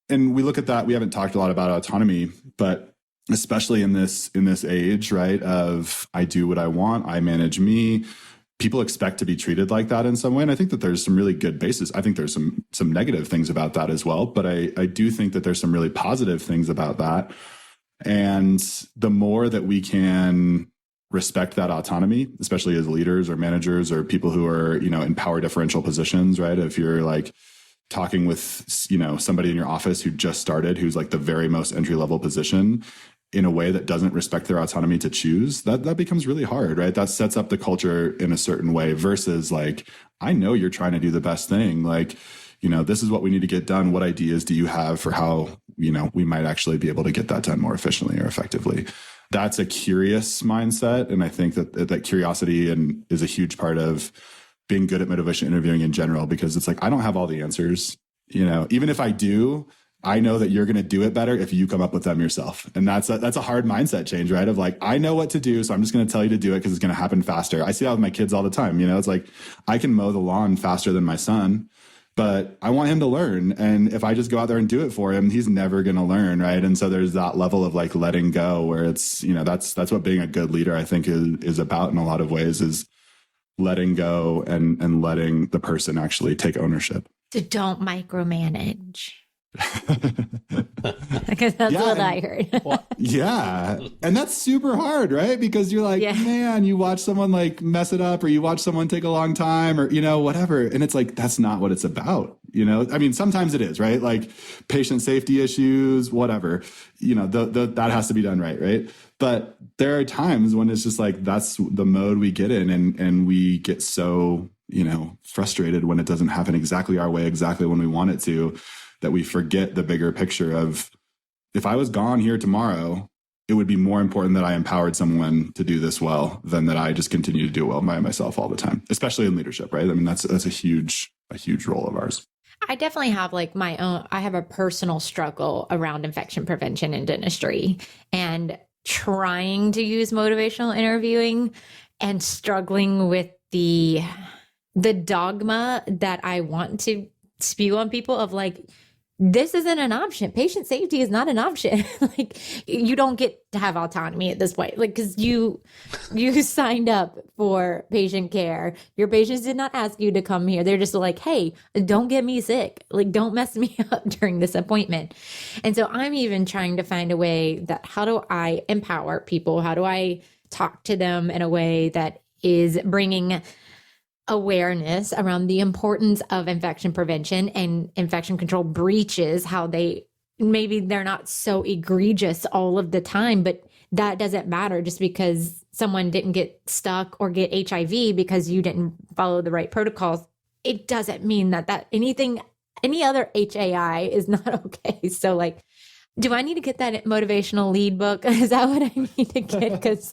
And we look at that. We haven't talked a lot about autonomy, but especially in this age, right, of I do what I want, I manage me. People expect to be treated like that in some way. And I think that there's some really good basis. I think there's some negative things about that as well. But I do think that there's some really positive things about that. And the more that we can respect that autonomy, especially as leaders or managers or people who are, in power differential positions, right? If you're like talking with, somebody in your office who just started, who's like the very most entry level position, in a way that doesn't respect their autonomy to choose, that becomes really hard, right? That sets up the culture in a certain way versus like, I know you're trying to do the best thing. Like, this is what we need to get done. What ideas do you have for how, we might actually be able to get that done more efficiently or effectively? That's a curious mindset. And I think that curiosity is a huge part of being good at motivation interviewing in general, because it's like, I don't have all the answers, even if I do, I know that you're going to do it better if you come up with them yourself. And that's a hard mindset change, right? Of like, I know what to do, so I'm just going to tell you to do it because it's going to happen faster. I see that with my kids all the time. It's like, I can mow the lawn faster than my son, but I want him to learn. And if I just go out there and do it for him, he's never going to learn, right? And so there's that level of like letting go where it's, that's what being a good leader, I think, is about in a lot of ways, is letting go and letting the person actually take ownership. So don't micromanage. Because that's what I heard. Yeah. And that's super hard, right? Because you're like, man, you watch someone like mess it up, or you watch someone take a long time, or, whatever. And it's like, that's not what it's about. I mean, sometimes it is, right? Like patient safety issues, whatever, that has to be done right. Right. But there are times when it's just like, that's the mode we get in, and we get so, frustrated when it doesn't happen exactly our way, exactly when we want it to, that we forget the bigger picture of, if I was gone here tomorrow, it would be more important that I empowered someone to do this well than that I just continue to do well by myself all the time, especially in leadership, right? I mean, that's a huge role of ours. I definitely have like I have a personal struggle around infection prevention in dentistry, and trying to use motivational interviewing and struggling with the dogma that I want to spew on people of like, this isn't an option. Patient safety is not an option. Like, you don't get to have autonomy at this point. Like, because you signed up for patient care. Your patients did not ask you to come here. They're just like, hey, don't get me sick. Like, don't mess me up during this appointment. And so I'm even trying to find a way that, how do I empower people? How do I talk to them in a way that is bringing awareness around the importance of infection prevention and infection control breaches, how maybe they're not so egregious all of the time, but that doesn't matter. Just because someone didn't get stuck or get HIV because you didn't follow the right protocols, it doesn't mean that any other HAI is not okay. So like, do I need to get that motivational lead book? Is that what I need to get? Because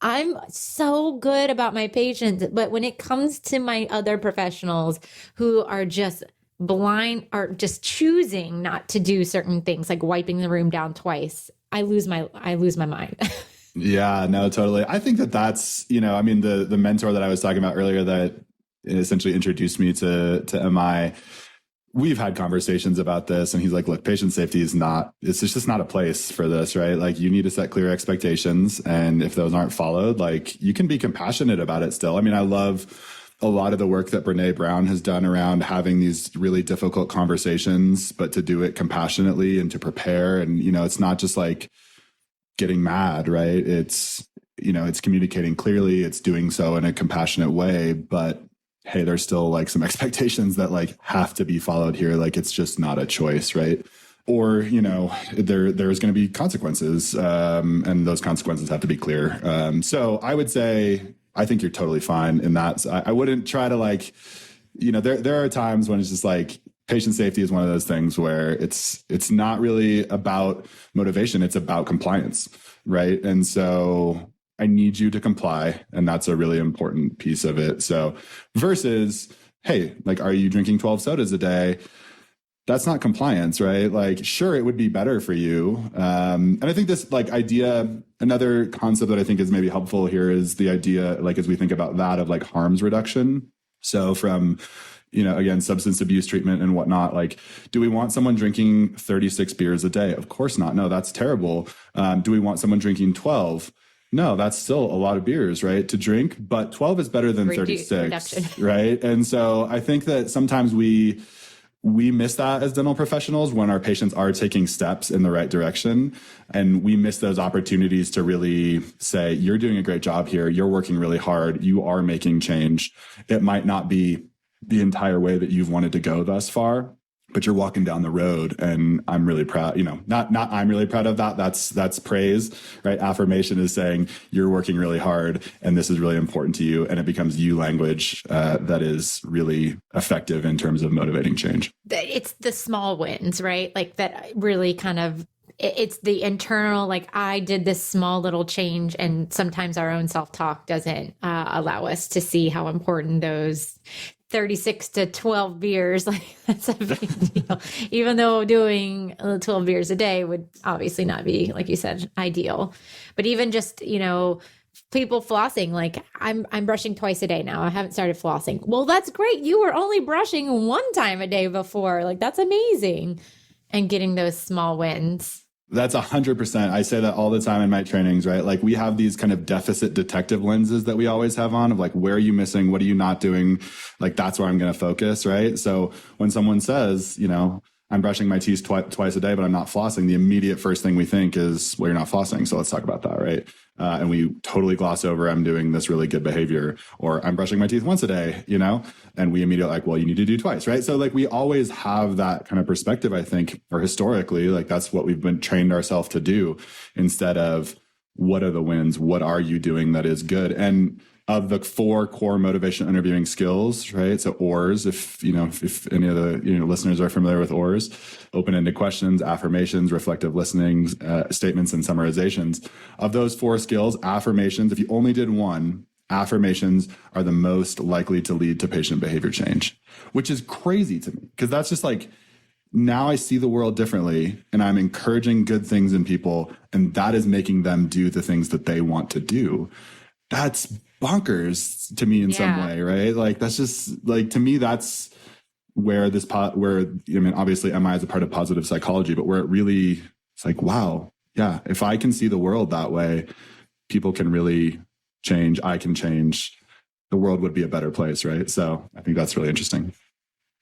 I'm so good about my patients, but when it comes to my other professionals who are just blind or just choosing not to do certain things, like wiping the room down twice, I lose my mind. Yeah, no, totally. I think that's, I mean, the mentor that I was talking about earlier that essentially introduced me to MI, we've had conversations about this, and he's like, look, patient safety it's just not a place for this, right? Like, you need to set clear expectations. And if those aren't followed, like, you can be compassionate about it still. I mean, I love a lot of the work that Brene Brown has done around having these really difficult conversations, but to do it compassionately and to prepare. And, it's not just like getting mad, right? It's communicating clearly, it's doing so in a compassionate way, but hey, there's still like some expectations that like have to be followed here. Like, it's just not a choice, right? Or, there's going to be consequences, and those consequences have to be clear. So I would say, I think you're totally fine in that. So I wouldn't try to like, there are times when it's just like, patient safety is one of those things where it's not really about motivation. It's about compliance, right? And so I need you to comply. And that's a really important piece of it. So versus, hey, like, are you drinking 12 sodas a day? That's not compliance, right? Like, sure, it would be better for you. And I think this like idea, another concept that I think is maybe helpful here is the idea, like, as we think about that, of like harms reduction. So from, again, substance abuse treatment and whatnot, like, do we want someone drinking 36 beers a day? Of course not. No, that's terrible. Do we want someone drinking 12? No, that's still a lot of beers, right, to drink, but 12 is better than 36, right? And so I think that sometimes we miss that as dental professionals when our patients are taking steps in the right direction, and we miss those opportunities to really say, you're doing a great job here, you're working really hard, you are making change. It might not be the entire way that you've wanted to go thus far, but you're walking down the road, and I'm really proud, not I'm really proud of that. That's praise, right? Affirmation is saying you're working really hard and this is really important to you. And it becomes you language that is really effective in terms of motivating change. It's the small wins, right? Like, that really kind of, it's the internal, like, I did this small little change, and sometimes our own self-talk doesn't allow us to see how important those 36 to 12 beers, like, that's a big deal. Even though doing 12 beers a day would obviously not be, like you said, ideal. But even just, people flossing, like, I'm brushing twice a day now. I haven't started flossing. Well, that's great. You were only brushing one time a day before. Like, that's amazing. And getting those small wins. That's 100%. I say that all the time in my trainings, right? Like, we have these kind of deficit detective lenses that we always have on, of like, where are you missing? What are you not doing? Like, that's where I'm going to focus, right? So when someone says, I'm brushing my teeth twice a day, but I'm not flossing, the immediate first thing we think is, well, you're not flossing. So let's talk about that, right? And we totally gloss over, I'm doing this really good behavior, or I'm brushing my teeth once a day, and we immediately like, well, you need to do twice, right? So like, we always have that kind of perspective, I think, or historically, like, that's what we've been trained ourselves to do, instead of what are the wins? What are you doing that is good? And of the 4 core motivational interviewing skills, right? So OARs, if any of the listeners are familiar with OARs, open-ended questions, affirmations, reflective listening, statements, and summarizations. Of those 4 skills, affirmations, if you only did one, affirmations are the most likely to lead to patient behavior change, which is crazy to me, because that's just like, now I see the world differently, and I'm encouraging good things in people, and that is making them do the things that they want to do. That's bonkers to me in some way, right? Like, that's just like, to me, that's where obviously MI is a part of positive psychology, but where it's like, wow, yeah, if I can see the world that way, people can really change. I can change. The world would be a better place, right? So I think that's really interesting.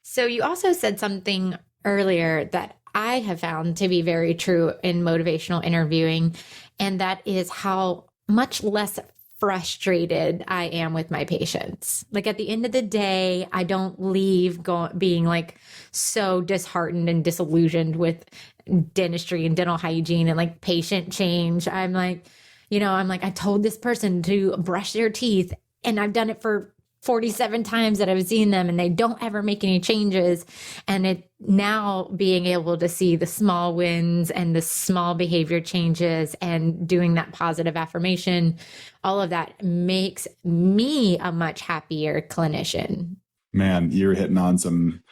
So you also said something earlier that I have found to be very true in motivational interviewing, and that is how much less frustrated I am with my patients. Like at the end of the day, I don't leave being like so disheartened and disillusioned with dentistry and dental hygiene and like patient change. I'm like, I told this person to brush their teeth and I've done it for 47 times that I've seen them and they don't ever make any changes. And it now being able to see the small wins and the small behavior changes and doing that positive affirmation, all of that makes me a much happier clinician. Man, you're hitting on some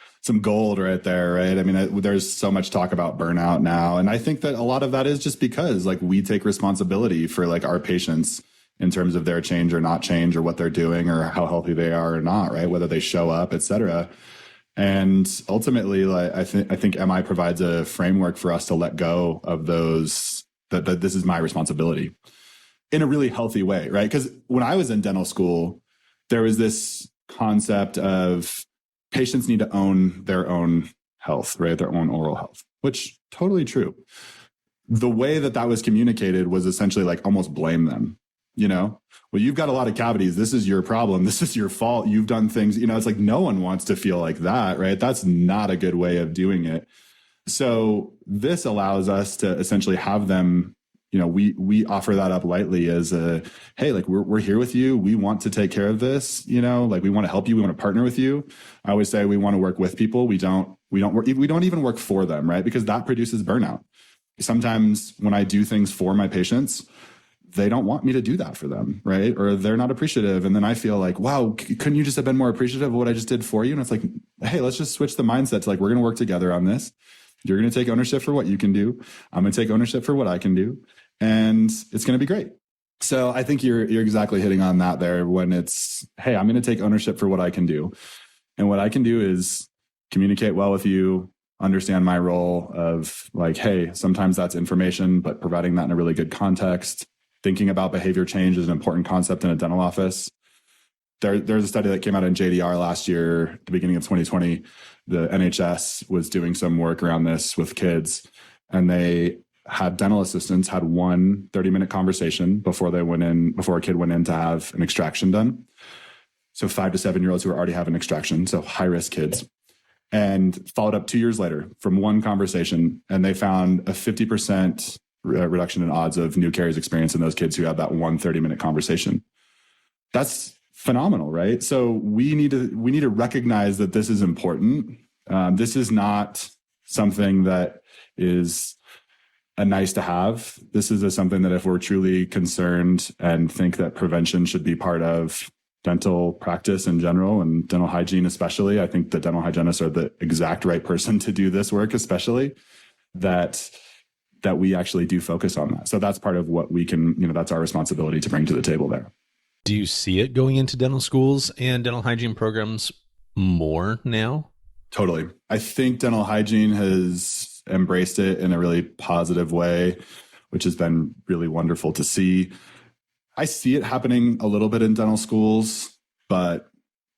gold right there, right? I mean, there's so much talk about burnout now. And I think that a lot of that is just because like we take responsibility for like our patients in terms of their change or not change or what they're doing or how healthy they are or not, right? Whether they show up, et cetera. And ultimately, like, I think MI provides a framework for us to let go of those, that this is my responsibility in a really healthy way, right? Because when I was in dental school, there was this concept of patients need to own their own health, right? Their own oral health, which totally true. The way that was communicated was essentially like almost blame them. Well, you've got a lot of cavities. This is your problem. This is your fault. You've done things, it's like no one wants to feel like that, right? That's not a good way of doing it. So this allows us to essentially have them, we offer that up lightly as hey, like we're here with you. We want to take care of this, like we want to help you. We want to partner with you. I always say we want to work with people. We don't even work for them, right? Because that produces burnout. Sometimes when I do things for my patients, they don't want me to do that for them, right? Or they're not appreciative. And then I feel like, wow, couldn't you just have been more appreciative of what I just did for you? And it's like, hey, let's just switch the mindset to like, we're going to work together on this. You're going to take ownership for what you can do. I'm going to take ownership for what I can do. And it's going to be great. So I think you're exactly hitting on that there when it's, hey, I'm going to take ownership for what I can do. And what I can do is communicate well with you, understand my role of like, hey, sometimes that's information, but providing that in a really good context. Thinking about behavior change is an important concept in a dental office. There's a study that came out in JDR last year, at the beginning of 2020. The NHS was doing some work around this with kids, and they had dental assistants had one 30-minute conversation before a kid went in to have an extraction done. So 5 to 7-year-olds who are already having an extraction, so high-risk kids, and followed up 2 years later from one conversation, and they found a 50% reduction in odds of new caries experience in those kids who had that one 30-minute conversation. That's phenomenal, right? So we need to recognize that this is important. This is not something that is a nice to have. This is something that if we're truly concerned and think that prevention should be part of dental practice in general and dental hygiene especially, I think the dental hygienists are the exact right person to do this work, especially that we actually do focus on that. So that's part of what we can, that's our responsibility to bring to the table there. Do you see it going into dental schools and dental hygiene programs more now? Totally. I think dental hygiene has embraced it in a really positive way, which has been really wonderful to see. I see it happening a little bit in dental schools, but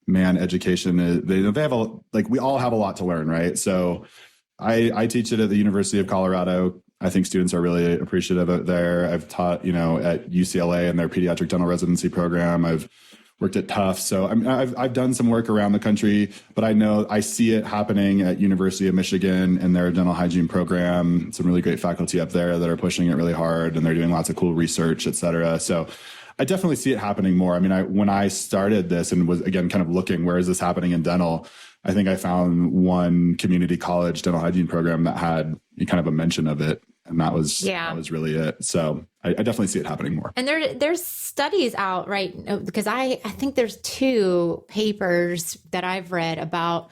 man, education is, they have we all have a lot to learn, right? So I teach it at the University of Colorado. I think students are really appreciative of it there. I've taught, at UCLA in their pediatric dental residency program. I've worked at Tufts. So I've done some work around the country, but I see it happening at University of Michigan in their dental hygiene program. Some really great faculty up there that are pushing it really hard, and they're doing lots of cool research, et cetera. So I definitely see it happening more. I mean, when I started this and was, again, kind of looking, where is this happening in dental? I think I found one community college dental hygiene program that had kind of a mention of it. And that was really it. So I definitely see it happening more. And there's studies out, right? Because I think there's 2 papers that I've read about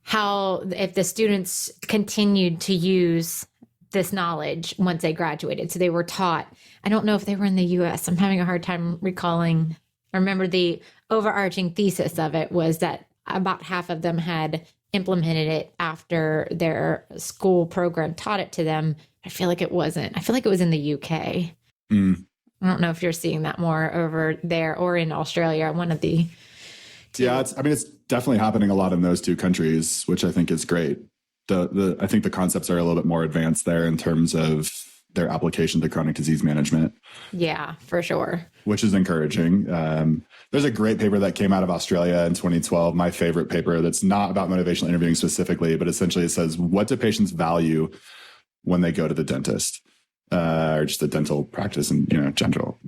how if the students continued to use this knowledge once they graduated. So they were taught, I don't know if they were in the US. I'm having a hard time recalling. I remember the overarching thesis of it was that about half of them had implemented it after their school program taught it to them. I feel like it wasn't. I feel like it was in the UK. Mm. I don't know if you're seeing that more over there or in Australia, one of the two. Yeah, it's definitely happening a lot in those two countries, which I think is great. I think the concepts are a little bit more advanced there in terms of their application to chronic disease management. Yeah, for sure. Which is encouraging. There's a great paper that came out of Australia in 2012, my favorite paper, that's not about motivational interviewing specifically, but essentially it says, what do patients value when they go to the dentist? Or just the dental practice and, general.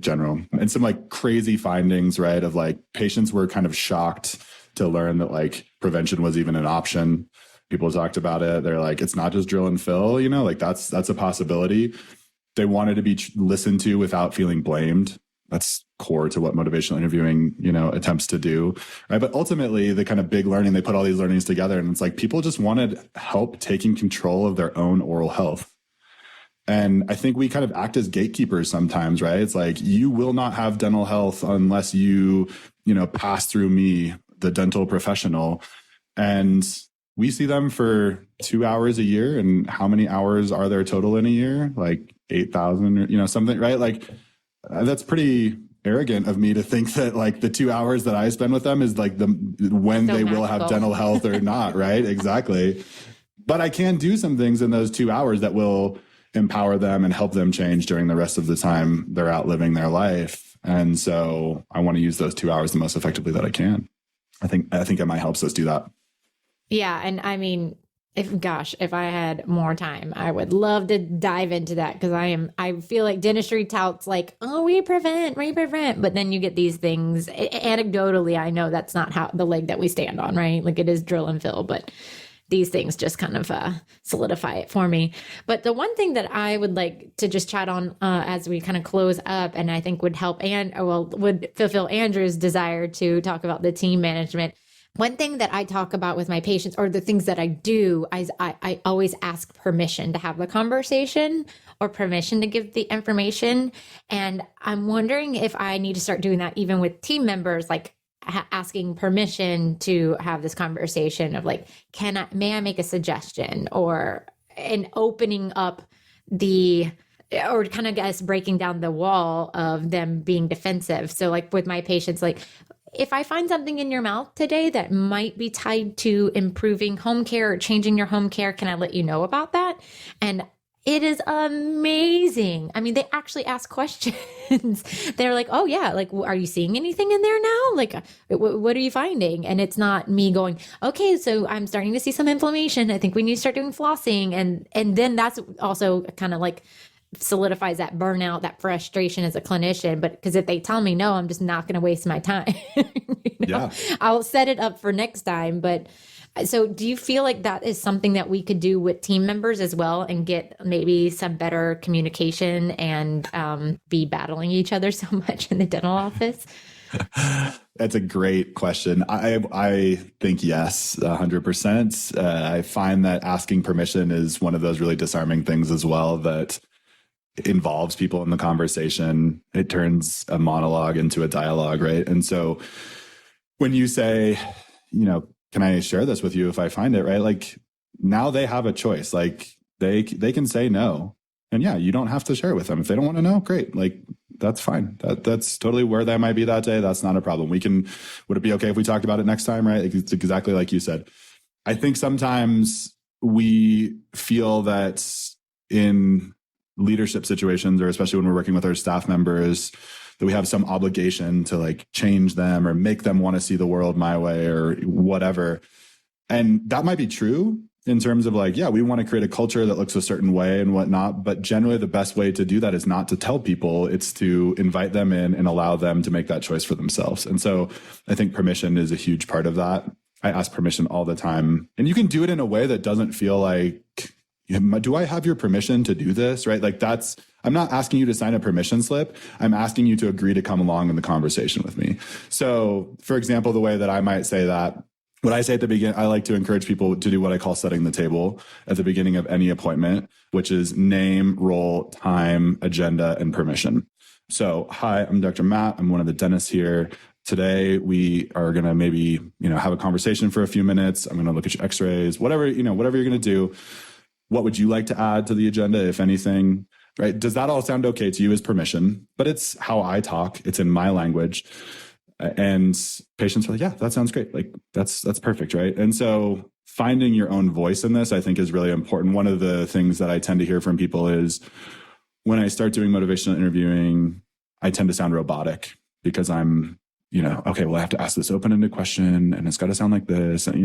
And some like crazy findings, right? Of like patients were kind of shocked to learn that like prevention was even an option. People talked about it. They're like, it's not just drill and fill, like that's a possibility. They wanted to be listened to without feeling blamed. That's core to what motivational interviewing, attempts to do, right? But ultimately the kind of big learning, they put all these learnings together and it's like, people just wanted help taking control of their own oral health. And I think we kind of act as gatekeepers sometimes, right? It's like, you will not have dental health unless you, pass through me, the dental professional. And we see them for 2 hours a year. And how many hours are there total in a year? Like 8,000 or, something, right? Like that's pretty arrogant of me to think that like the 2 hours that I spend with them is like when they will have dental health or not, right? Exactly. But I can do some things in those 2 hours that will empower them and help them change during the rest of the time they're out living their life. And so I want to use those 2 hours the most effectively that I can. I think it might help us do that. Yeah. And I mean, if I had more time, I would love to dive into that because I feel like dentistry touts like, oh, we prevent. But then you get these things anecdotally. I know that's not how the leg that we stand on, right? Like it is drill and fill, but these things just kind of solidify it for me. But the one thing that I would like to just chat on as we kind of close up, and I think would help would fulfill Andrew's desire to talk about the team management. One thing that I talk about with my patients, or the things that I do, I always ask permission to have the conversation or permission to give the information. And I'm wondering if I need to start doing that even with team members, like asking permission to have this conversation of like, may I make a suggestion, and opening up or kind of breaking down the wall of them being defensive. So like with my patients, like if I find something in your mouth today that might be tied to improving home care or changing your home care, can I let you know about that? And it is amazing. I mean, they actually ask questions. They're like, oh yeah, like, are you seeing anything in there now? Like, what are you finding? And it's not me going, okay, so I'm starting to see some inflammation. I think we need to start doing flossing. And then that's also kind of like solidifies that burnout, that frustration as a clinician. But because if they tell me no, I'm just not going to waste my time. Yeah. I'll set it up for next time. But so do you feel like that is something that we could do with team members as well and get maybe some better communication and be battling each other so much in the dental office? That's a great question. I think yes, 100%. I find that asking permission is one of those really disarming things as well that involves people in the conversation. It turns a monologue into a dialogue, right? And so when you say, can I share this with you if I find it, right? Like now they have a choice. Like they can say no. And yeah, you don't have to share it with them. If they don't want to know, great. Like that's fine. That's totally where they might be that day. That's not a problem. Would it be okay if we talked about it next time, right? It's exactly like you said. I think sometimes we feel that in leadership situations, or especially when we're working with our staff members, that we have some obligation to like change them or make them want to see the world my way or whatever. And that might be true in terms of like, yeah, we want to create a culture that looks a certain way and whatnot. But generally the best way to do that is not to tell people, it's to invite them in and allow them to make that choice for themselves. And so I think permission is a huge part of that. I ask permission all the time, and you can do it in a way that doesn't feel like, do I have your permission to do this? Right? Like I'm not asking you to sign a permission slip. I'm asking you to agree to come along in the conversation with me. So for example, the way that I might say that, what I say at the beginning, I like to encourage people to do what I call setting the table at the beginning of any appointment, which is name, role, time, agenda, and permission. So, hi, I'm Dr. Matt. I'm one of the dentists here. today we are going to maybe, have a conversation for a few minutes. I'm going to look at your x-rays, whatever you're going to do. What would you like to add to the agenda, if anything? Right? Does that all sound okay to you? As permission, but it's how I talk. It's in my language. And patients are like, yeah, that sounds great. Like that's perfect. Right. And so finding your own voice in this, I think, is really important. One of the things that I tend to hear from people is when I start doing motivational interviewing, I tend to sound robotic because I'm, okay, well, I have to ask this open-ended question and it's got to sound like this. And,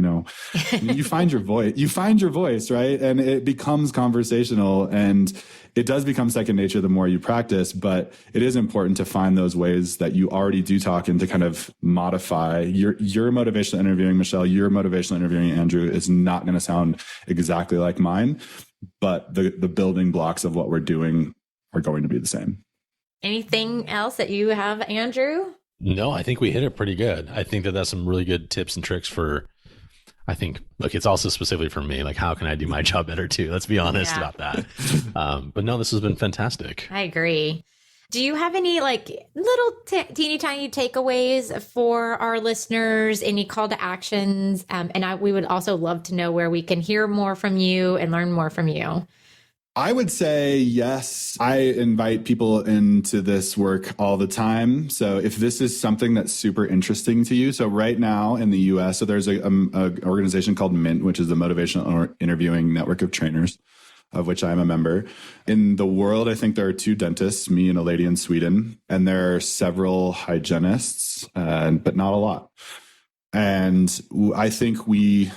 you find your voice, right? And it becomes conversational, and it does become second nature the more you practice, but it is important to find those ways that you already do talk and to kind of modify your motivational interviewing. Michelle, your motivational interviewing, Andrew, is not going to sound exactly like mine, but the building blocks of what we're doing are going to be the same. Anything else that you have, Andrew? No, I think we hit it pretty good. I think that that's some really good tips and tricks look, it's also specifically for me, like how can I do my job better too? Let's be honest about that. But no, this has been fantastic. I agree. Do you have any little teeny tiny takeaways for our listeners? Any call to actions? We would also love to know where we can hear more from you and learn more from you. I would say yes. I invite people into this work all the time. So if this is something that's super interesting to you, so right now in the US, so there's a organization called MINT, which is the Motivational Interviewing Network of Trainers, of which I'm a member. In the world, I think there are 2 dentists, me and a lady in Sweden, and there are several hygienists, but not a lot. And I think we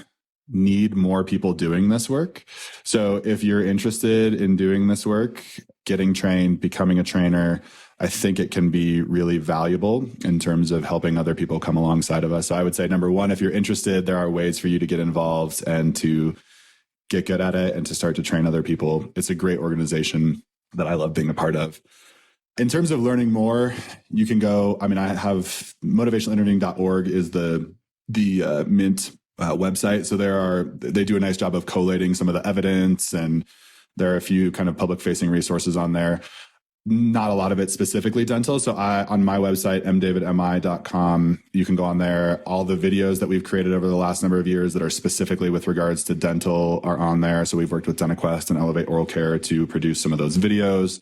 need more people doing this work. So if you're interested in doing this work, getting trained, becoming a trainer, I think it can be really valuable in terms of helping other people come alongside of us. So I would say, number one, if you're interested, there are ways for you to get involved and to get good at it and to start to train other people. It's a great organization that I love being a part of. In terms of learning more, you can go, I have motivationalinterviewing.org is the MINT website. So they do a nice job of collating some of the evidence, and there are a few kind of public facing resources on there. Not a lot of it specifically dental. So on my website, mdavidmi.com, you can go on there. All the videos that we've created over the last number of years that are specifically with regards to dental are on there. So we've worked with DentaQuest and Elevate Oral Care to produce some of those videos.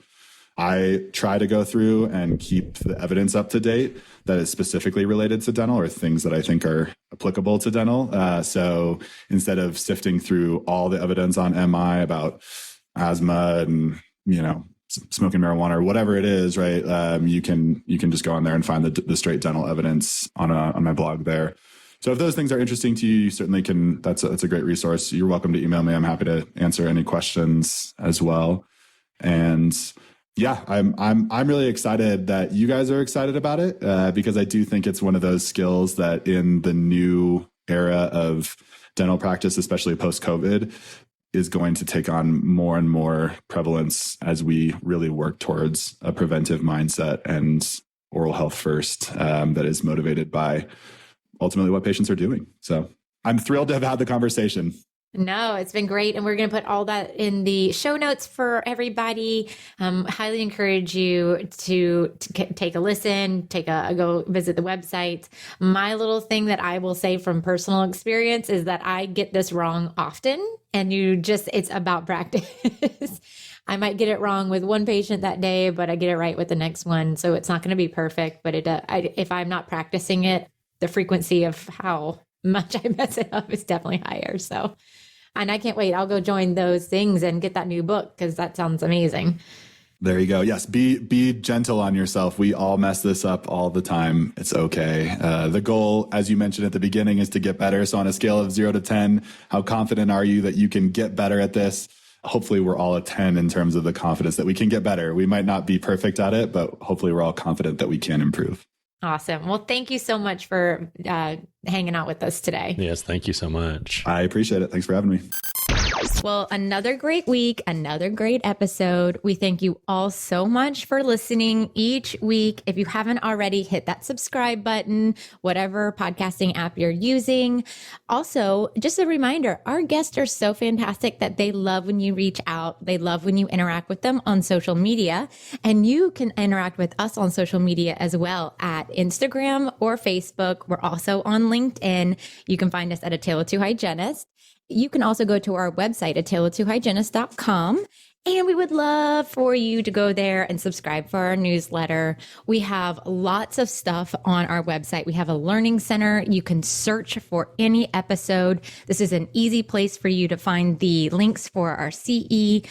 I try to go through and keep the evidence up to date that is specifically related to dental or things that I think are applicable to dental. So instead of sifting through all the evidence on MI about asthma and, smoking marijuana or whatever it is, right? You can just go on there and find the straight dental evidence on my blog there. So if those things are interesting to you, you certainly can. That's a great resource. You're welcome to email me. I'm happy to answer any questions as well. And yeah, I'm really excited that you guys are excited about it because I do think it's one of those skills that in the new era of dental practice, especially post-COVID, is going to take on more and more prevalence as we really work towards a preventive mindset and oral health first that is motivated by ultimately what patients are doing. So I'm thrilled to have had the conversation. No, it's been great. And we're going to put all that in the show notes for everybody. Highly encourage you to take a listen, go visit the website. My little thing that I will say from personal experience is that I get this wrong often, and it's about practice. I might get it wrong with one patient that day, but I get it right with the next one. So it's not going to be perfect, but if I'm not practicing it, the frequency of how much I mess it up is definitely higher. So, and I can't wait. I'll go join those things and get that new book because that sounds amazing. There you go. Yes. Be gentle on yourself. We all mess this up all the time. It's okay. The goal, as you mentioned at the beginning, is to get better. So on a scale of 0 to 10, how confident are you that you can get better at this? Hopefully we're all a 10 in terms of the confidence that we can get better. We might not be perfect at it, but hopefully we're all confident that we can improve. Awesome. Well, thank you so much for hanging out with us today. Yes, thank you so much. I appreciate it. Thanks for having me. Well, another great week, another great episode. We thank you all so much for listening each week. If you haven't already, hit that subscribe button, whatever podcasting app you're using. Also, just a reminder, our guests are so fantastic that they love when you reach out. They love when you interact with them on social media. And you can interact with us on social media as well at Instagram or Facebook. We're also on LinkedIn. You can find us at A Tale of Two Hygienists. You can also go to our website, aTaleOfTwoHygienists.com. And we would love for you to go there and subscribe for our newsletter. We have lots of stuff on our website. We have a learning center. You can search for any episode. This is an easy place for you to find the links for our CE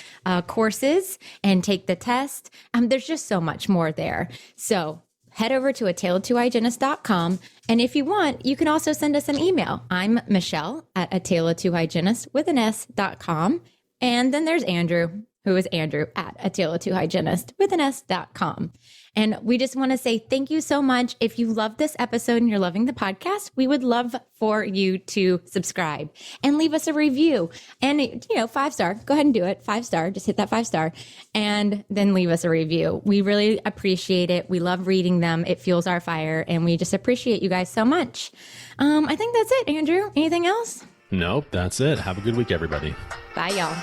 courses and take the test. There's just so much more there. So head over to aTaleOfTwoHygienists.com. And if you want, you can also send us an email. I'm Michelle at aTaleOfTwoHygienists.com. And then there's Andrew, who is Andrew at aTaleOfTwoHygienists.com. And we just want to say thank you so much. If you love this episode and you're loving the podcast, we would love for you to subscribe and leave us a review. And, 5-star, go ahead and do it. 5-star, just hit that 5-star and then leave us a review. We really appreciate it. We love reading them. It fuels our fire. And we just appreciate you guys so much. I think that's it, Andrew. Anything else? Nope, that's it. Have a good week, everybody. Bye, y'all.